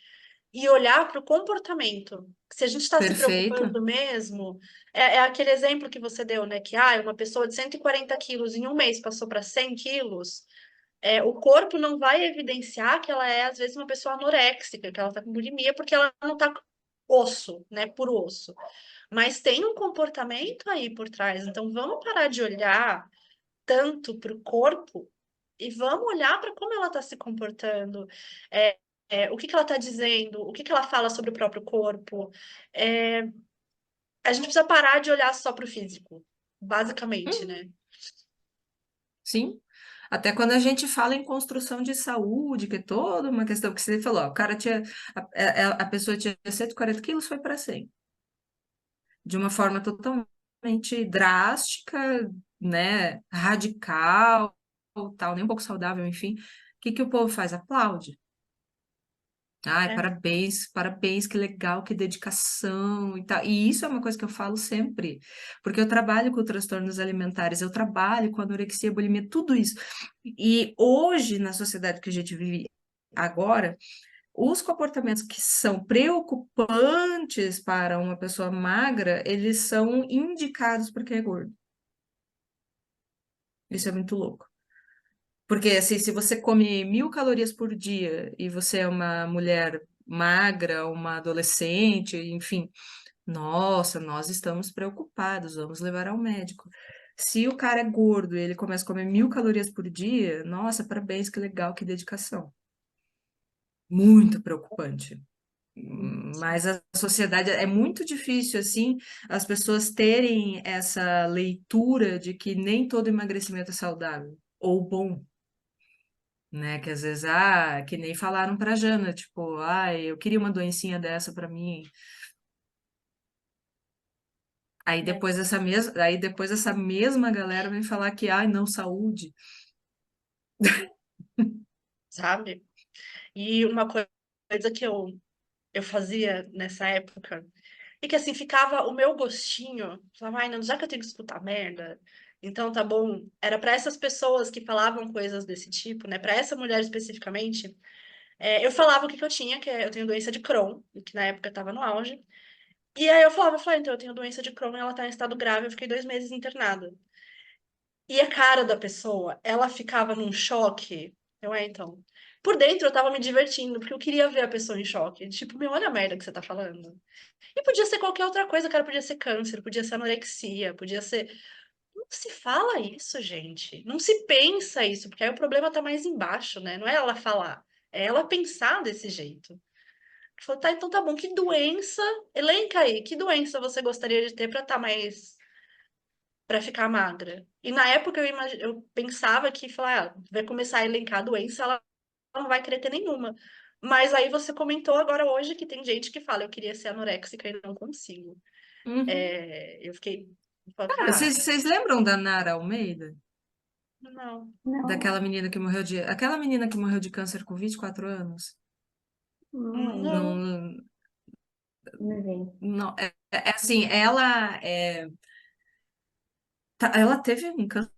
C: e olhar para o comportamento. Se a gente está se
E: Perfeito.
C: preocupando mesmo, é aquele exemplo que você deu, né? Que uma pessoa de 140 quilos em um mês passou para 100 quilos, o corpo não vai evidenciar que ela é, às vezes, uma pessoa anoréxica, que ela está com bulimia, porque ela não está osso, né? Por osso. Mas tem um comportamento aí por trás. Então, vamos parar de olhar tanto para o corpo e vamos olhar para como ela está se comportando, o que que ela está dizendo, o que que ela fala sobre o próprio corpo. É, a gente precisa parar de olhar só para o físico, basicamente,
E: Hum,
C: né?
E: sim. Até quando a gente fala em construção de saúde, que é toda uma questão que você falou, ó, o cara tinha, a pessoa tinha 140 quilos, foi para 100. De uma forma totalmente drástica, né, radical, tal, nem um pouco saudável, enfim. O que que o povo faz? Aplaude. Ai,
C: É,
E: parabéns, parabéns, que legal, que dedicação e tal. E isso é uma coisa que eu falo sempre, porque eu trabalho com transtornos alimentares, eu trabalho com anorexia, bulimia, tudo isso. E hoje, na sociedade que a gente vive agora, os comportamentos que são preocupantes para uma pessoa magra, eles são indicados para quem é gordo. Isso é muito louco. Porque, assim, se você come 1.000 calorias por dia e você é uma mulher magra, uma adolescente, enfim, nossa, nós estamos preocupados, vamos levar ao médico. Se o cara é gordo e ele começa a comer 1.000 calorias por dia, nossa, parabéns, que legal, que dedicação. Muito preocupante. Mas a sociedade é muito difícil, assim, as pessoas terem essa leitura de que nem todo emagrecimento é saudável ou bom. Né? Que às vezes, que nem falaram pra Jana, tipo, eu queria uma doencinha dessa pra mim.
C: é,
E: Aí depois essa mesma galera vem falar que, não, saúde.
C: sabe? E uma coisa que eu fazia nessa época, e que assim, ficava o meu gostinho, falava, ai, não, já que eu tenho que escutar merda, então tá bom. Era para essas pessoas que falavam coisas desse tipo, né? Para essa mulher especificamente, eu falava o que que eu tinha, eu tenho doença de Crohn, que na época tava no auge. E aí eu falei, então eu tenho doença de Crohn e ela tá em estado grave, eu fiquei 2 meses internada. E a cara da pessoa, ela ficava num choque. Então. Por dentro eu tava me divertindo, porque eu queria ver a pessoa em choque. Tipo, meu, olha a merda que você tá falando. E podia ser qualquer outra coisa, cara. Podia ser câncer, podia ser anorexia, podia ser. Não se fala isso, gente. Não se pensa isso, porque aí o problema tá mais embaixo, né? Não é ela falar, é ela pensar desse jeito. Falou, tá, então tá bom. Que doença? Elenca aí, que doença você gostaria de ter pra estar mais. Pra ficar magra? E na época eu pensava que, falar, vai começar a elencar a doença, ela não vai querer ter nenhuma. Mas aí você comentou agora hoje que tem gente que fala, eu queria ser anoréxica e não consigo.
E: Uhum.
C: Eu fiquei, eu falo,
E: Cara, vocês,
C: cara,
E: vocês lembram da Nara Almeida?
C: não,
D: Não,
E: Daquela menina que morreu de... Aquela menina que morreu de câncer com 24 anos?
D: não lembro.
C: não.
E: Não,
D: Não vem.
E: não, é assim, ela teve um câncer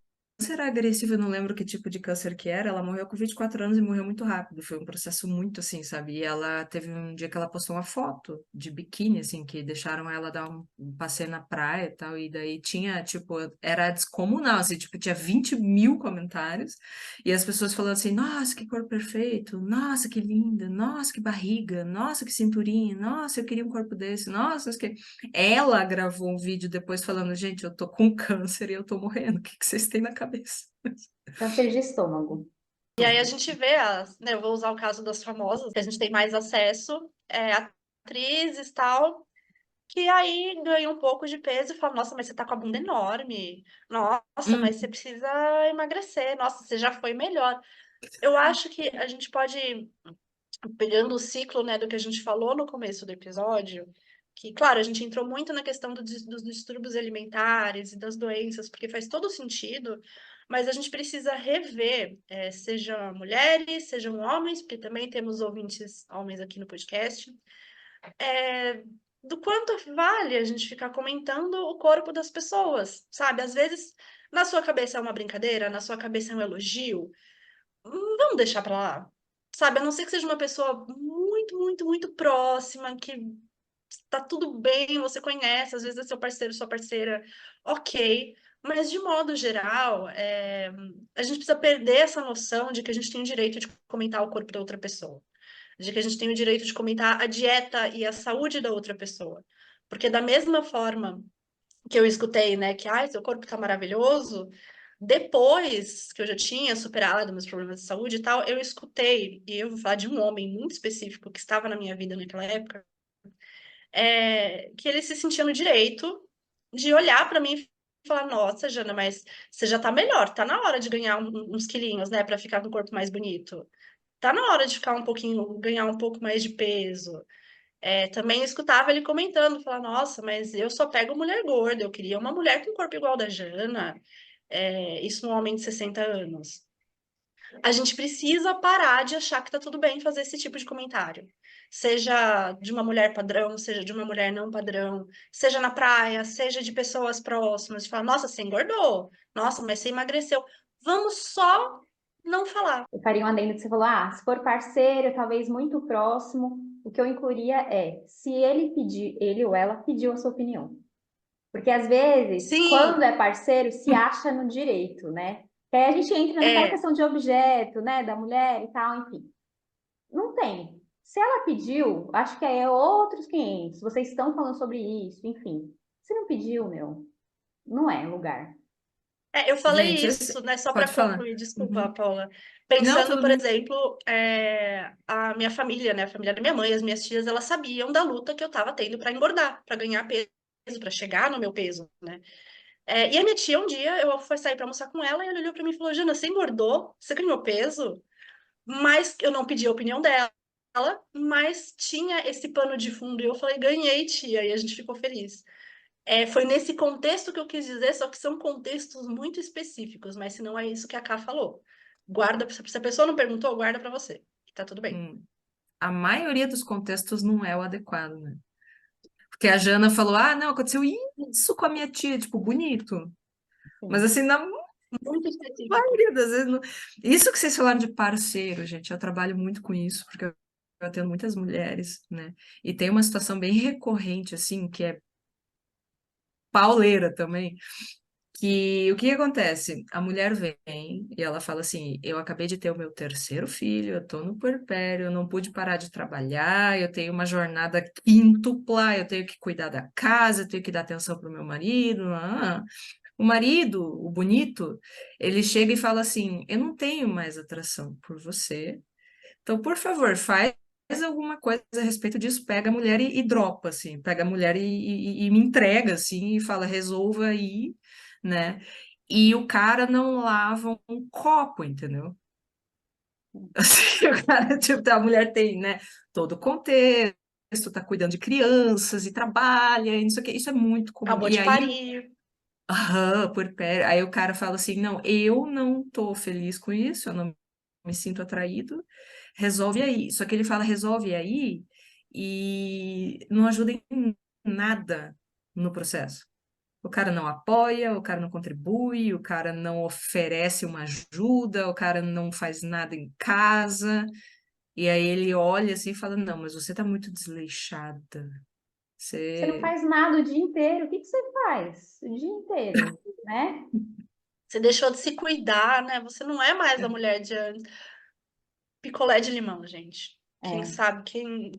E: agressivo, eu não lembro que tipo de câncer que era. Ela morreu com 24 anos e morreu muito rápido. Foi um processo muito assim, sabe? E ela teve um dia que ela postou uma foto de biquíni, assim, que deixaram ela dar um passeio na praia e tal. E daí tinha, tipo, era descomunal, assim, tipo, tinha 20.000 comentários. E as pessoas falando assim: nossa, que corpo perfeito, nossa, que linda, nossa, que barriga, nossa, que cinturinha, nossa, eu queria um corpo desse, nossa, que. Ela gravou um vídeo depois falando: gente, eu tô com câncer e eu tô morrendo. O que que vocês têm na cabeça?
D: Câncer de estômago.
C: E aí a gente vê né, eu vou usar o caso das famosas, que a gente tem mais acesso, atrizes e tal, que aí ganham um pouco de peso e falam, nossa, mas você tá com a bunda enorme. Nossa, mas você
E: Hum,
C: precisa emagrecer. Nossa, você já foi melhor. Eu acho que a gente pode, pegando o ciclo, né, do que a gente falou no começo do episódio, que, claro, a gente entrou muito na questão dos distúrbios alimentares e das doenças, porque faz todo sentido, mas a gente precisa rever, sejam mulheres, sejam homens, porque também temos ouvintes homens aqui no podcast, do quanto vale a gente ficar comentando o corpo das pessoas, sabe? Às vezes Na sua cabeça é uma brincadeira? Na sua cabeça é um elogio? Vamos deixar pra lá. Sabe, a não ser que seja uma pessoa muito, muito, muito próxima, que tá tudo bem, você conhece, às vezes é seu parceiro, sua parceira, ok. Mas, de modo geral, a gente precisa perder essa noção de que a gente tem o direito de comentar o corpo da outra pessoa, de que a gente tem o direito de comentar a dieta e a saúde da outra pessoa. Porque da mesma forma que eu escutei, né, que ai, seu corpo tá maravilhoso, depois que eu já tinha superado meus problemas de saúde e tal, eu escutei, e eu vou falar de um homem muito específico que estava na minha vida naquela época, que ele se sentia no direito de olhar para mim e falar: Nossa, Jana, mas você já tá melhor, tá na hora de ganhar uns quilinhos, né, para ficar com o corpo mais bonito. Tá na hora de ficar um pouquinho, ganhar um pouco mais de peso. Também escutava ele comentando, falar: Nossa, mas eu só pego mulher gorda, eu queria uma mulher com corpo igual da Jana. Isso num homem de 60 anos. A gente precisa parar de achar que tá tudo bem fazer esse tipo de comentário. Seja de uma mulher padrão, seja de uma mulher não padrão, seja na praia, seja de pessoas próximas, de falar: Nossa, você engordou, nossa, mas você emagreceu. Vamos só não falar.
D: Eu faria um adendo que você falou, se for parceiro, talvez muito próximo, o que eu incluiria é, se ele pedir, ele ou ela pediu a sua opinião. Porque às vezes,
C: Sim,
D: quando é parceiro, se acha no direito, né? Que aí a gente entra naquela
C: é.
D: questão de objeto, né, da mulher e tal, enfim. Não tem. Se ela pediu, acho que aí é outros 500. Vocês estão falando sobre isso, enfim. Se não pediu, meu, não é lugar.
C: Eu falei
E: Gente,
C: isso, né, só para
E: pode falar.
C: concluir, desculpa,
E: Uhum.
C: Paula.
E: Não,
C: Pensando,
E: tudo
C: por
E: bem.
C: exemplo, a minha família, né, a família da minha mãe, as minhas tias, elas sabiam da luta que eu estava tendo para engordar, para ganhar peso, para chegar no meu peso, né? E a minha tia, um dia, eu fui sair para almoçar com ela e ela olhou para mim e falou: Jana, você engordou? Você ganhou peso? Mas eu não pedi a opinião dela, mas tinha esse pano de fundo e eu falei: ganhei, tia, e a gente ficou feliz. Foi nesse contexto que eu quis dizer, só que são contextos muito específicos, mas se não é isso que a Ká falou. Guarda, se a pessoa não perguntou, guarda para você. Tá tudo bem.
E: A maioria dos contextos não é o adequado, né? Porque a Jana falou, não, aconteceu isso com a minha tia, tipo, bonito. Mas
D: Sim.
E: assim, na
C: Muito específico.
E: maioria das vezes. Isso que vocês falaram de parceiro, gente, eu trabalho muito com isso, porque eu atendo muitas mulheres, né? E tem uma situação bem recorrente, assim, que é pauleira também, que o que acontece? A mulher vem e ela fala assim: eu acabei de ter o meu terceiro filho, eu tô no puerpério, eu não pude parar de trabalhar, eu tenho uma jornada quíntupla, eu tenho que cuidar da casa, eu tenho que dar atenção pro meu marido. O marido, o bonito, ele chega e fala assim: eu não tenho mais atração por você, então, por favor, faz alguma coisa a respeito disso, pega a mulher e dropa, assim, pega a mulher e me entrega, assim, e fala, resolva aí, né? E o cara não lava um copo, entendeu? Assim, o cara, tipo, a mulher tem, né, todo o contexto, tá cuidando de crianças e trabalha, e não sei o quê, isso é muito comum.
C: Acabou
E: E
C: de
E: aí,
C: parir.
E: puerpério, aí o cara fala assim, não, eu não tô feliz com isso, eu não me sinto atraído, resolve aí. Só que ele fala resolve aí e não ajuda em nada no processo. O cara não apoia, o cara não contribui, o cara não oferece uma ajuda, o cara não faz nada em casa. E aí ele olha assim e fala: Não, mas você tá muito desleixada.
D: Você não
E: Você.
D: faz nada o dia inteiro. O que que você faz o dia inteiro, né?
C: Você deixou de se cuidar, né? Você não é mais a mulher de antes. Picolé de limão, gente. Quem
D: É.
C: sabe, quem.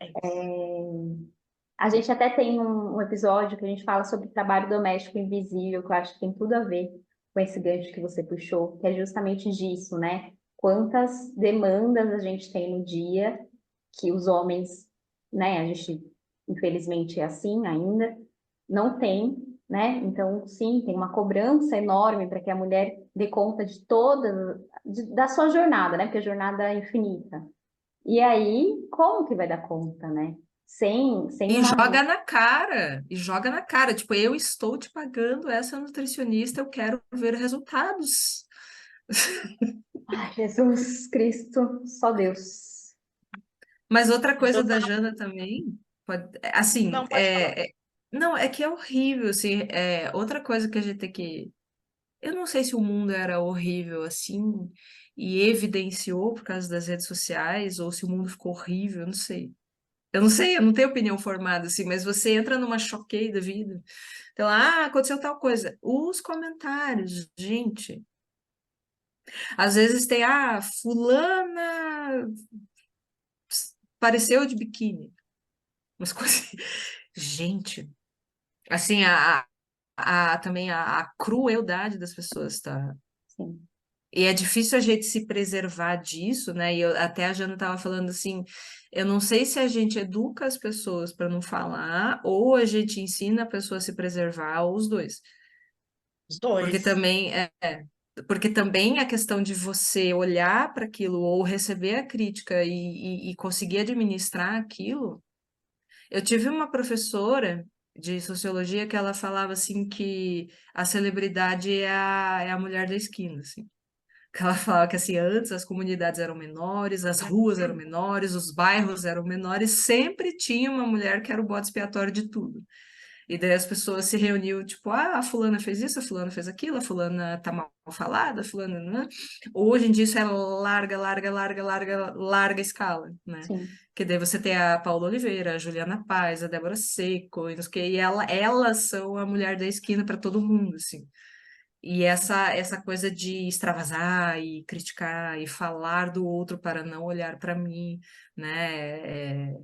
C: É isso.
D: A gente até tem um episódio que a gente fala sobre trabalho doméstico invisível, que eu acho que tem tudo a ver com esse gancho que você puxou, que é justamente disso, né? Quantas demandas a gente tem no dia que os homens, né? A gente, infelizmente, é assim ainda, não tem, né? Então, sim, tem uma cobrança enorme para que a mulher dê conta de toda, da sua jornada, né? Porque a jornada é infinita. E aí, como que vai dar conta, né? Sem
E: E
D: uma
E: joga
D: ajuda.
E: na cara, e joga na cara. Tipo, eu estou te pagando essa nutricionista, eu quero ver resultados.
D: Ai, Jesus Cristo, só Deus.
E: Mas outra coisa da
C: Total.
E: Jana também, assim,
C: Não, pode falar.
E: Não, é que é horrível, assim, outra coisa que a gente tem que... Eu não sei se o mundo era horrível assim e evidenciou por causa das redes sociais, ou se o mundo ficou horrível, eu não sei. Eu não sei, eu não tenho opinião formada, assim, mas você entra numa choquei da vida. Então, aconteceu tal coisa. Os comentários, gente. Às vezes tem, fulana pareceu de biquíni. Umas coisas assim. Gente, assim, também a crueldade das pessoas, tá?
D: Sim,
E: E é difícil a gente se preservar disso, né? E até a Jana estava falando assim, eu não sei se a gente educa as pessoas para não falar, ou a gente ensina a pessoa a se preservar, ou os dois.
C: Os
E: Porque
C: dois.
E: também porque também a questão de você olhar para aquilo ou receber a crítica e conseguir administrar aquilo. Eu tive uma professora de sociologia que ela falava assim que a celebridade é a mulher da esquina, assim. Que ela falava que assim, antes as comunidades eram menores, as ruas eram menores, os bairros eram menores, sempre tinha uma mulher que era o bode expiatório de tudo. E daí as pessoas se reuniam, tipo, a fulana fez isso, a fulana fez aquilo, a fulana tá mal falada, a fulana... Né? Hoje em dia isso é larga, larga, larga, larga, larga escala, né?
D: sim,
E: Que daí você tem a Paula Oliveira, a Juliana Paz, a Débora Seco, e não sei o quê, e elas são a mulher da esquina para todo mundo, assim. E essa coisa de extravasar e criticar e falar do outro para não olhar para mim, né?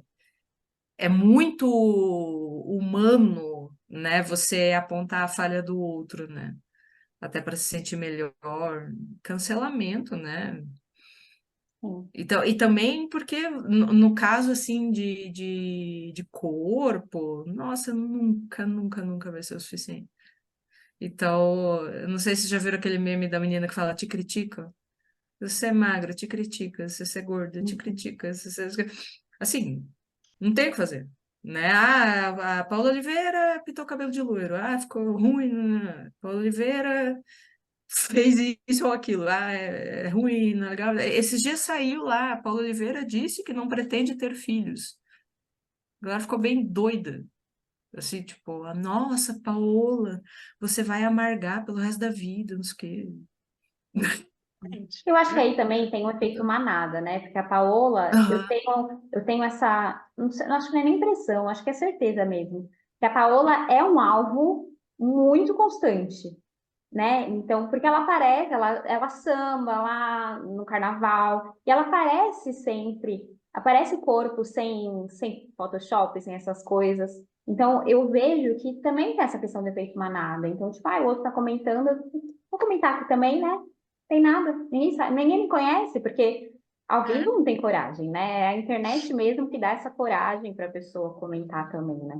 E: É muito humano, né? Você apontar a falha do outro, né? Até para se sentir melhor. Cancelamento, né?
D: sim.
E: Então, e também porque, no caso, assim, de corpo, nossa, nunca, nunca, nunca vai ser o suficiente. Então, eu não sei se já viram aquele meme da menina que fala, te critica. Se você é magra, te critica. Se você é gorda, te
D: Uhum.
E: critica. Se você... Assim, não tem o que fazer. Né? A Paula Oliveira pintou o cabelo de loiro. Ficou ruim. Paula Oliveira fez isso ou aquilo. É ruim, não é legal. Esses dias saiu lá, a Paula Oliveira disse que não pretende ter filhos. A galera ficou bem doida. Assim, tipo, nossa, Paola, você vai amargar pelo resto da vida, não sei o quê.
C: Gente.
D: Eu acho que aí também tem um efeito manada, né? Porque a Paola,
E: Aham.
D: eu tenho essa, não sei, não acho que não é nem impressão, acho que é certeza mesmo, que a Paola é um alvo muito constante, né? Então, porque ela aparece, ela samba lá no carnaval, e ela aparece sempre, aparece o corpo sem Photoshop, sem essas coisas. Então, eu vejo que também tem essa questão do efeito manada. Então, tipo, o outro tá comentando, eu vou comentar aqui também, né? Tem nada, ninguém sabe, ninguém me conhece, porque ao
C: É.
D: vivo não tem coragem, né? É a internet mesmo que dá essa coragem para a pessoa comentar também, né?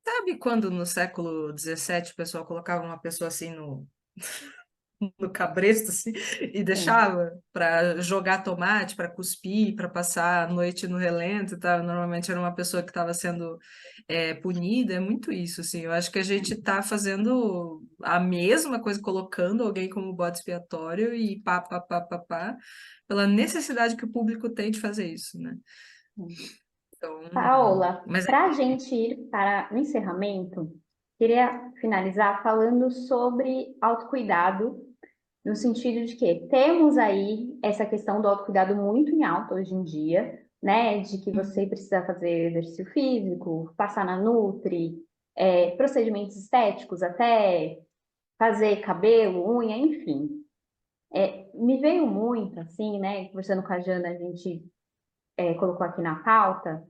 E: Sabe quando no século XVII o pessoal colocava uma pessoa assim no cabresto assim, e
D: Sim,
E: deixava para jogar tomate, para cuspir, para passar a noite no relento e tal? Normalmente era uma pessoa que estava sendo punida, é muito isso, assim. Eu acho que a gente está fazendo a mesma coisa, colocando alguém como bode expiatório e pá, pá, pá, pá, pá, pela necessidade que o público tem de fazer isso, né?
D: sim.
E: Então,
D: Paola,
E: mas
D: para a gente ir para o encerramento, queria finalizar falando sobre autocuidado, no sentido de que temos aí essa questão do autocuidado muito em alta hoje em dia, né? De que você precisa fazer exercício físico, passar na Nutri, procedimentos estéticos, até fazer cabelo, unha, enfim. Me veio muito, assim, né? Conversando com a Jana, a gente colocou aqui na pauta.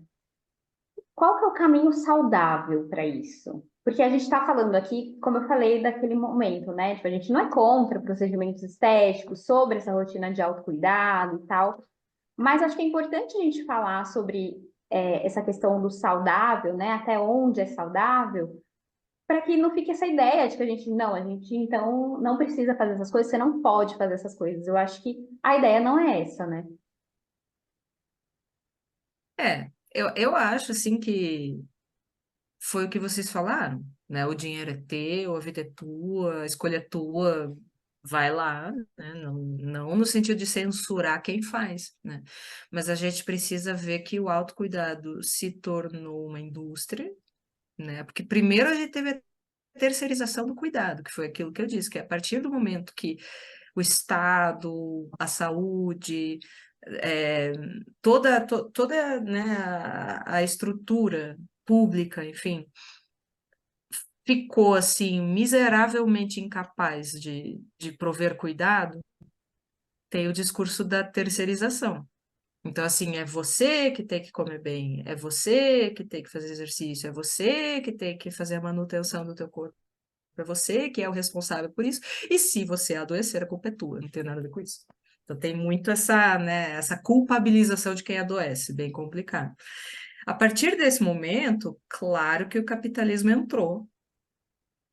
D: Qual que é o caminho saudável para isso? Porque a gente está falando aqui, como eu falei, daquele momento, né? Tipo, a gente não é contra procedimentos estéticos, sobre essa rotina de autocuidado e tal, mas acho que é importante a gente falar sobre essa questão do saudável, né? Até onde é saudável, para que não fique essa ideia de que a gente então não precisa fazer essas coisas, você não pode fazer essas coisas. Eu acho que a ideia não é essa, né?
E: eu acho assim que foi o que vocês falaram, né? O dinheiro é teu, a vida é tua, a escolha é tua, vai lá, né? Não no sentido de censurar quem faz, né? Mas a gente precisa ver que o autocuidado se tornou uma indústria, né? Porque primeiro a gente teve a terceirização do cuidado, que foi aquilo que eu disse, que a partir do momento que o Estado, a saúde, é, toda, né, a estrutura pública, enfim, ficou assim miseravelmente incapaz de prover cuidado, tem o discurso da terceirização. Então, assim, é você que tem que comer bem, é você que tem que fazer exercício, é você que tem que fazer a manutenção do teu corpo, é você que é o responsável por isso, e se você adoecer, a culpa é tua, não tem nada a ver com isso. Então, tem muito essa, né, essa culpabilização de quem adoece, bem complicado. A partir desse momento, claro que o capitalismo entrou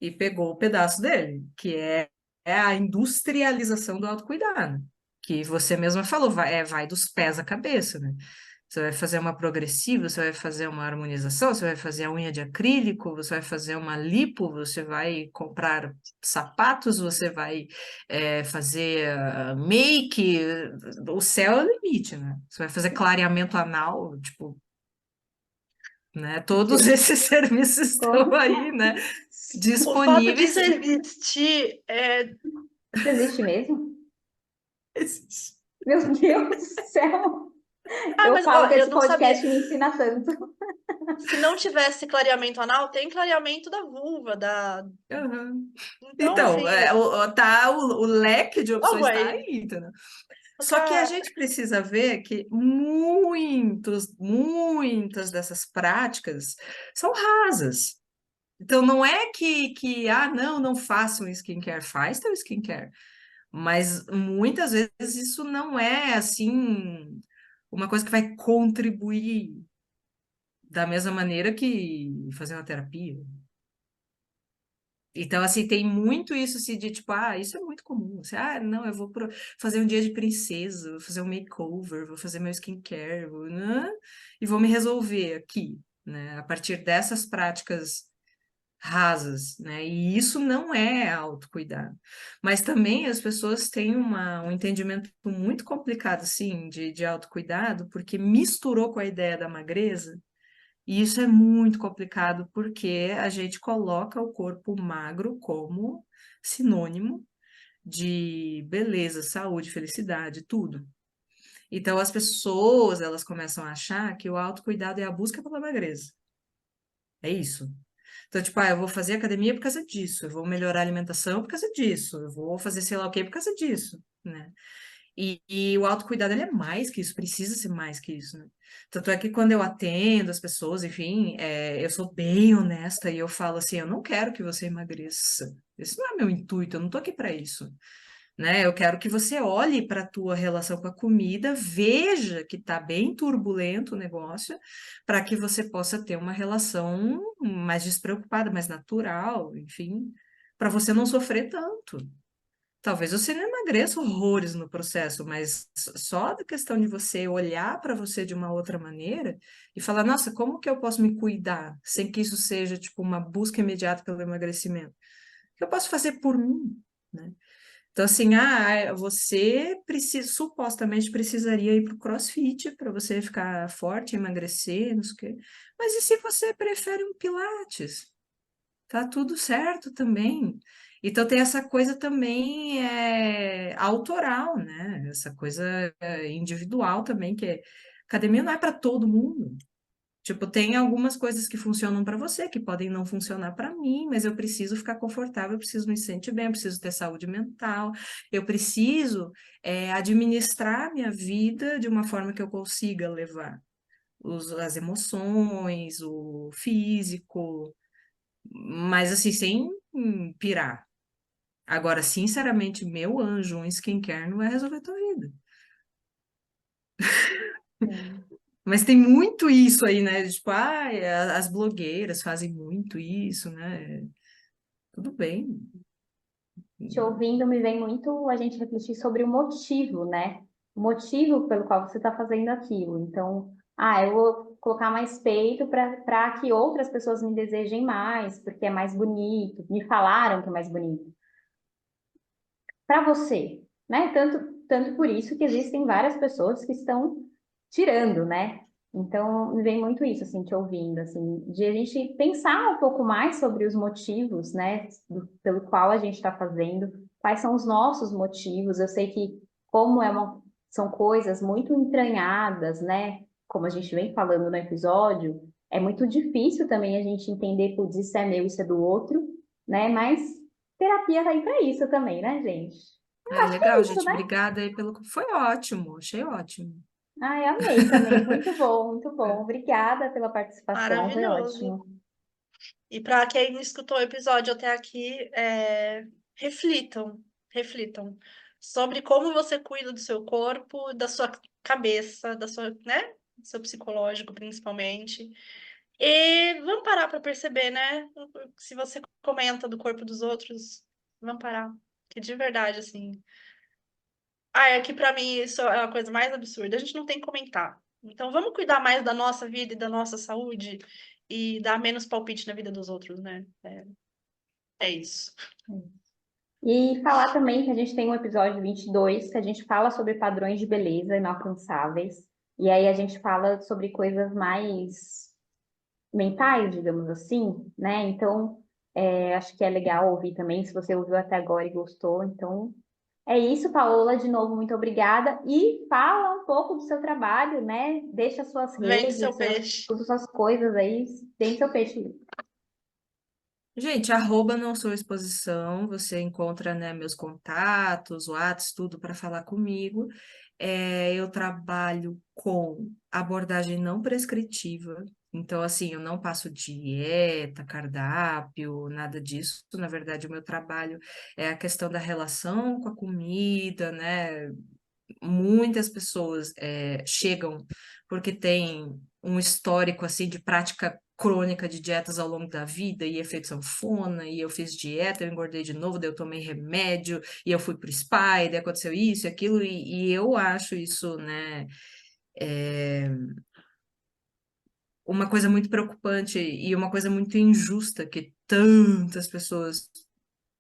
E: e pegou o pedaço dele, que é a industrialização do autocuidado, que você mesma falou, vai dos pés à cabeça, né? Você vai fazer uma progressiva, você vai fazer uma harmonização, você vai fazer a unha de acrílico, você vai fazer uma lipo, você vai comprar sapatos, você vai fazer make, o céu é o limite, né? Você vai fazer clareamento anal, tipo, né? Todos esses serviços estão aí, né?
C: O fato
E: Disponíveis.
C: disso existir
D: Isso existe mesmo? Meu Deus do céu! Eu
C: mas
D: falo
C: ó,
D: que
C: eu
D: esse
C: não sabia.
D: podcast me ensina tanto.
C: Se não tivesse clareamento anal, tem clareamento da vulva, da.
E: Uhum.
C: Então,
E: Então,
C: assim,
E: o leque de
C: logo
E: opções está
C: aí.
E: aí, entendeu? Só que a
C: Outra.
E: gente precisa ver que muitas dessas práticas são rasas. Então, não é não façam skincare, faz teu skincare. Mas muitas vezes isso não é, assim, uma coisa que vai contribuir da mesma maneira que fazer uma terapia. Então, assim, tem muito isso assim, de tipo, isso é muito comum. Assim, não, eu vou fazer um dia de princesa, vou fazer um makeover, vou fazer meu skincare, né? E vou me resolver aqui, né? A partir dessas práticas rasas, né? E isso não é autocuidado. Mas também as pessoas têm um entendimento muito complicado, assim, de autocuidado, porque misturou com a ideia da magreza. E isso é muito complicado porque a gente coloca o corpo magro como sinônimo de beleza, saúde, felicidade, tudo. Então as pessoas, elas começam a achar que o autocuidado é a busca pela magreza. É isso. Então, tipo, eu vou fazer academia por causa disso, eu vou melhorar a alimentação por causa disso, eu vou fazer sei lá o quê por causa disso, né? E o autocuidado, ele é mais que isso, precisa ser mais que isso, né? Tanto é que quando eu atendo as pessoas, enfim, eu sou bem honesta e eu falo assim, eu não quero que você emagreça. Esse não é meu intuito, eu não tô aqui para isso, né? Eu quero que você olhe para a tua relação com a comida, veja que tá bem turbulento o negócio, para que você possa ter uma relação mais despreocupada, mais natural, enfim, para você não sofrer tanto. Talvez você não emagreça horrores no processo, mas só da questão de você olhar para você de uma outra maneira e falar, nossa, como que eu posso me cuidar sem que isso seja tipo uma busca imediata pelo emagrecimento? O que eu posso fazer por mim, né? Então, assim, você precisa, supostamente precisaria ir para o CrossFit para você ficar forte, emagrecer, não sei o quê. Mas e se você prefere um Pilates? Tá tudo certo também. Então tem essa coisa também autoral, né? Essa coisa individual também, academia não é para todo mundo. Tipo, tem algumas coisas que funcionam para você, que podem não funcionar para mim, mas eu preciso ficar confortável, eu preciso me sentir bem, eu preciso ter saúde mental, eu preciso administrar minha vida de uma forma que eu consiga levar as emoções, o físico, mas assim, sem pirar. Agora, sinceramente, meu anjo, um skincare não vai resolver a tua vida.
D: Sim.
E: Mas tem muito isso aí, né? Tipo, as blogueiras fazem muito isso, né? Tudo bem.
D: Te ouvindo, me vem muito a gente refletir sobre o motivo, né? O motivo pelo qual você está fazendo aquilo. Então, eu vou colocar mais peito para que outras pessoas me desejem mais, porque é mais bonito. Me falaram que é mais bonito. Para você, né? Tanto por isso que existem várias pessoas que estão tirando, né? Então, me vem muito isso, assim, te ouvindo, assim, de a gente pensar um pouco mais sobre os motivos, né, pelo qual a gente está fazendo, quais são os nossos motivos. Eu sei que, como são coisas muito entranhadas, né, como a gente vem falando no episódio, é muito difícil também a gente entender, putz, isso é meu, isso é do outro, né, mas terapia tá aí para isso também, né, gente? Eu
E: Ah,
D: acho que é
E: legal,
D: isso,
E: gente.
D: né?
E: Obrigada aí pelo. Foi ótimo, achei ótimo.
D: Ai, amei também. Muito bom, muito bom. Obrigada pela participação, foi
C: Maravilhoso.
D: ótimo.
C: E para quem escutou o episódio até aqui, reflitam, reflitam sobre como você cuida do seu corpo, da sua cabeça, da sua, né? Do seu psicológico, principalmente. E vamos parar para perceber, né? Se você comenta do corpo dos outros, vamos parar. Que de verdade, assim. É que para mim isso é a coisa mais absurda. A gente não tem que comentar. Então vamos cuidar mais da nossa vida e da nossa saúde e dar menos palpite na vida dos outros, né? É isso.
D: E falar também que a gente tem um episódio 22 que a gente fala sobre padrões de beleza inalcançáveis. E aí a gente fala sobre coisas mais mentais, digamos assim, né? Então, acho que é legal ouvir também, se você ouviu até agora e gostou. Então, é isso, Paola. De novo, muito obrigada. E fala um pouco do seu trabalho, né? Deixa suas
C: Vende
D: redes,
C: seu peixe.
D: todas as suas coisas aí. Tem seu peixe.
E: Gente, não sou exposição, você encontra, né, meus contatos, WhatsApp, tudo para falar comigo. Eu trabalho com abordagem não prescritiva, então, assim, eu não passo dieta, cardápio, nada disso. Na verdade, o meu trabalho é a questão da relação com a comida, né? Muitas pessoas chegam porque tem um histórico assim de prática crônica de dietas ao longo da vida e efeito sanfona, e eu fiz dieta, eu engordei de novo, daí eu tomei remédio, e eu fui pro spa, e daí aconteceu isso e aquilo, e eu acho isso, né, uma coisa muito preocupante e uma coisa muito injusta que tantas pessoas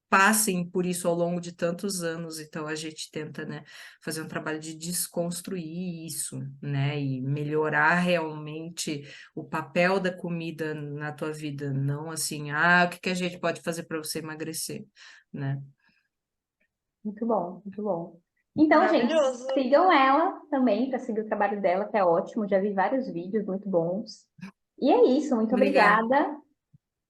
E: passem por isso ao longo de tantos anos, então a gente tenta, né, fazer um trabalho de desconstruir isso, né, e melhorar realmente o papel da comida na tua vida, não assim, o que que a gente pode fazer para você emagrecer, né?
D: Muito bom, muito bom. Então, gente,
C: Maravilhoso.
D: sigam ela também para seguir o trabalho dela, que é ótimo. Já vi vários vídeos muito bons. E é isso, muito
E: Obrigada.
D: obrigada.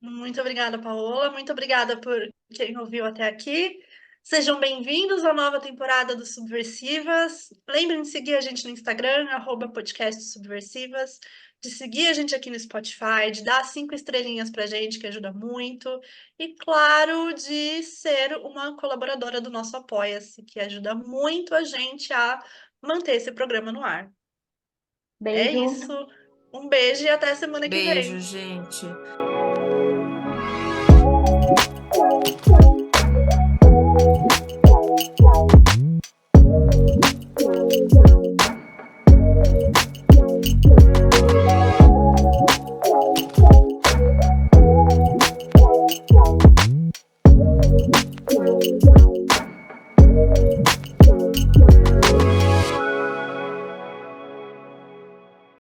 C: Muito obrigada, Paola. Muito obrigada por quem ouviu até aqui. Sejam bem-vindos à nova temporada do Subversivas. Lembrem de seguir a gente no Instagram, @podcastsubversivas, de seguir a gente aqui no Spotify, de dar 5 estrelinhas pra gente, que ajuda muito. E, claro, de ser uma colaboradora do nosso Apoia-se, que ajuda muito a gente a manter esse programa no ar. É
D: Beijo.
C: isso. Um beijo e até semana que
E: Beijo,
C: vem.
E: gente.